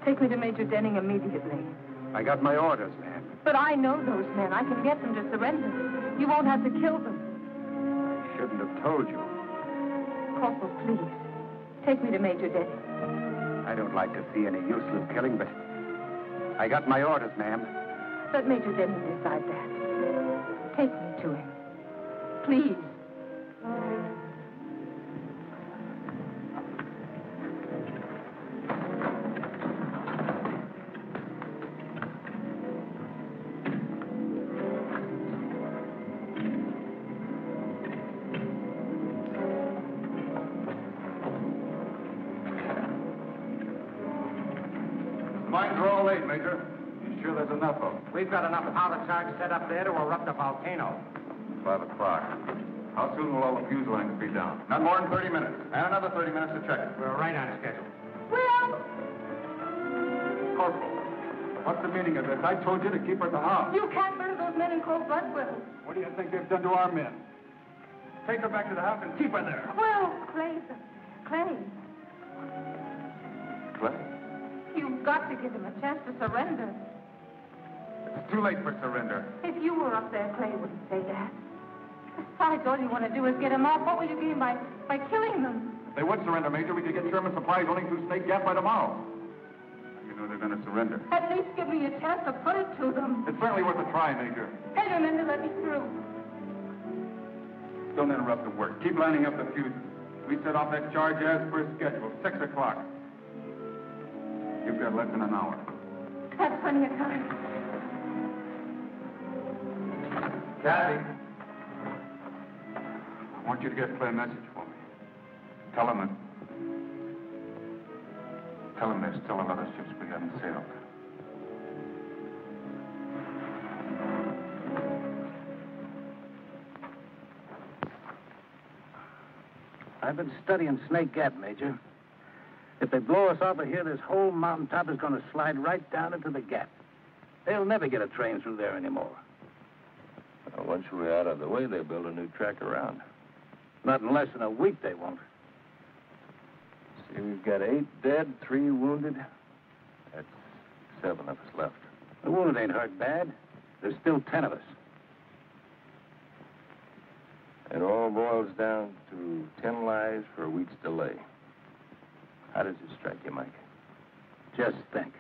Take me to Major Denning immediately. I got my orders, ma'am. But I know those men. I can get them to surrender. You won't have to kill them. I shouldn't have told you. Corporal, please. Take me to Major Denning. I don't like to see any useless killing, but I got my orders, ma'am. Let Major Denning decide that. Take me to him. Please. Mines are all laid, Major. You sure there's enough of them? We've got enough powder charge set up there to erupt a volcano. 5 o'clock. How soon will all the fuse lines be down? Not more than 30 minutes. And another 30 minutes to check it. We're right on schedule. Well, Corporal, what's the meaning of this? I told you to keep her at the house. you can't murder those men in cold blood, Will. What do you think they've done to our men? Take her back to the house and keep her there. Well, Clay. Clay? You've got to give him a chance to surrender. It's too late for surrender. If you were up there, Clay wouldn't say that. Besides, all you want to do is get him off. What will you gain by killing them? If they would surrender, Major, we could get Sherman supplies running through Snake Gap by tomorrow. You know they're going to surrender. At least give me a chance to put it to them. It's certainly worth a try, Major. Tell your men to let me through. Don't interrupt the work. Keep lining up the fuses. We set off that charge as per schedule, 6 o'clock. You've got less than an hour. That's plenty of time. Kathy. I want you to get Clay a message for me. Tell him there's still another ships we haven't sailed. I've been studying Snake Gap, Major. If they blow us off of here, this whole mountaintop is going to slide right down into the gap. They'll never get a train through there anymore. Well, once we're out of the way, they'll build a new track around. Not in less than a week, they won't. See, we've got 8 dead, 3 wounded. That's 7 of us left. The wounded ain't hurt bad. There's still 10 of us. It all boils down to 10 lives for a week's delay. How does it strike you, Mike? Just think.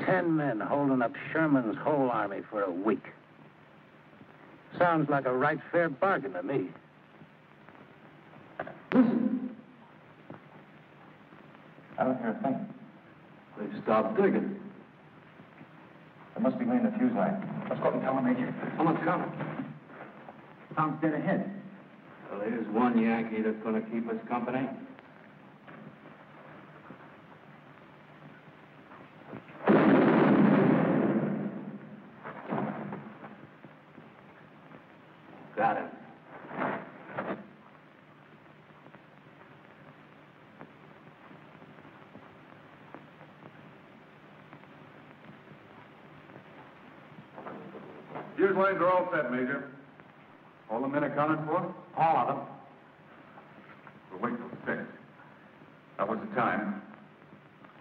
10 men holding up Sherman's whole army for a week. Sounds like a right fair bargain to me. Listen. I don't hear a thing. They've stopped digging. They must be laying the fuse line. Let's go up and tell them, Major. Someone's coming. Sounds dead ahead. Well, here's one Yankee that's going to keep us company. Got him. Fuse lines are all set, Major. All the men accounted for? All of them. We'll wait till 6. That was the time.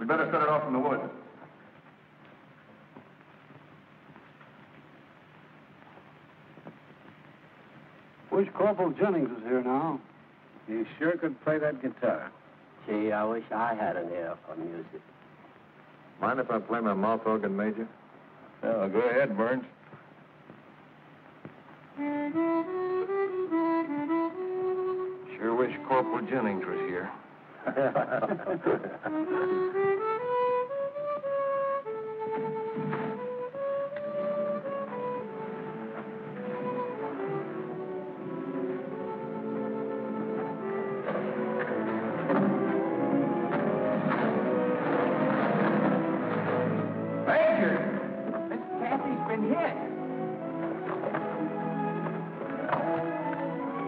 We better set it off from the woods. Wish Corporal Jennings was here now. He sure could play that guitar. Gee, I wish I had an ear for music. Mind if I play my mouth organ, Major? Oh, go ahead, Burns. Sure wish Corporal Jennings was here.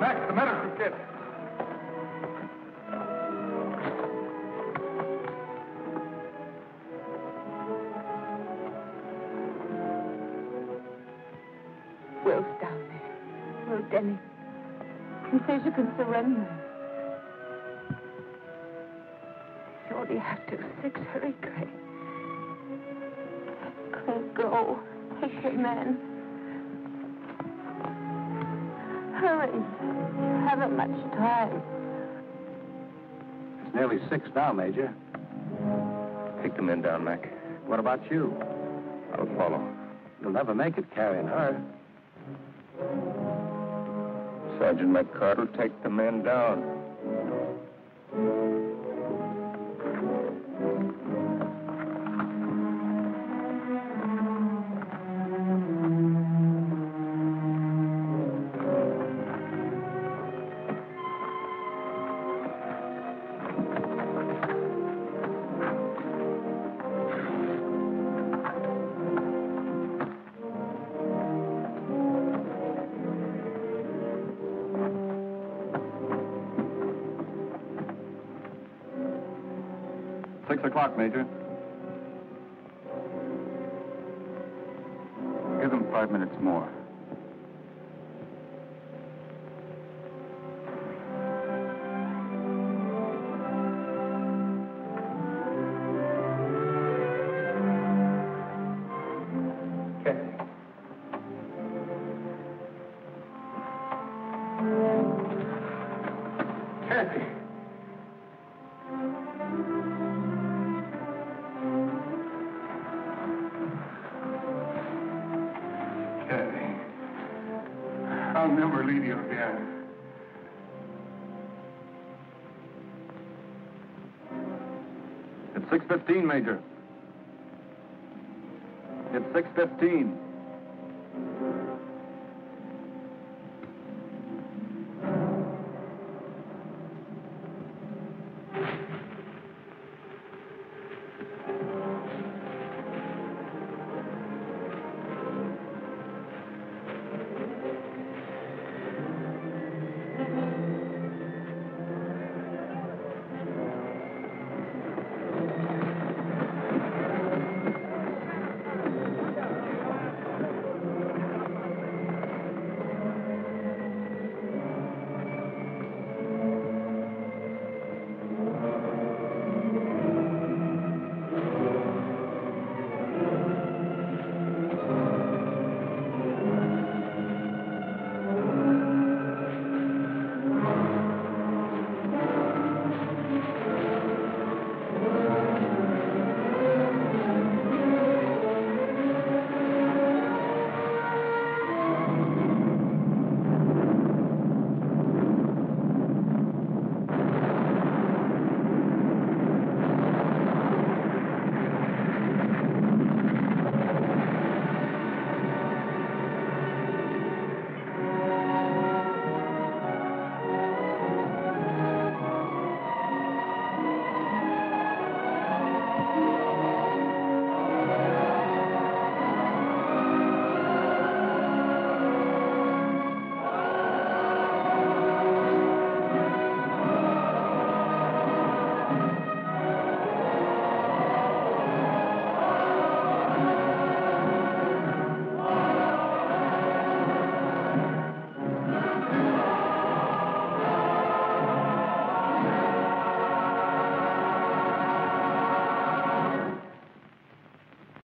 Max, the medicine kit. Denny. He says you can surrender. You only have to 6. Hurry, Craig. Craig, go. Take the men. Hurry. You haven't much time. It's nearly 6 now, Major. Take the men down, Mac. What about you? I'll follow. You'll never make it carrying her. Sergeant McCart will take the men down. Major. Give them 5 minutes more. I'll never leave you again. It's 6:15, Major. It's 6:15.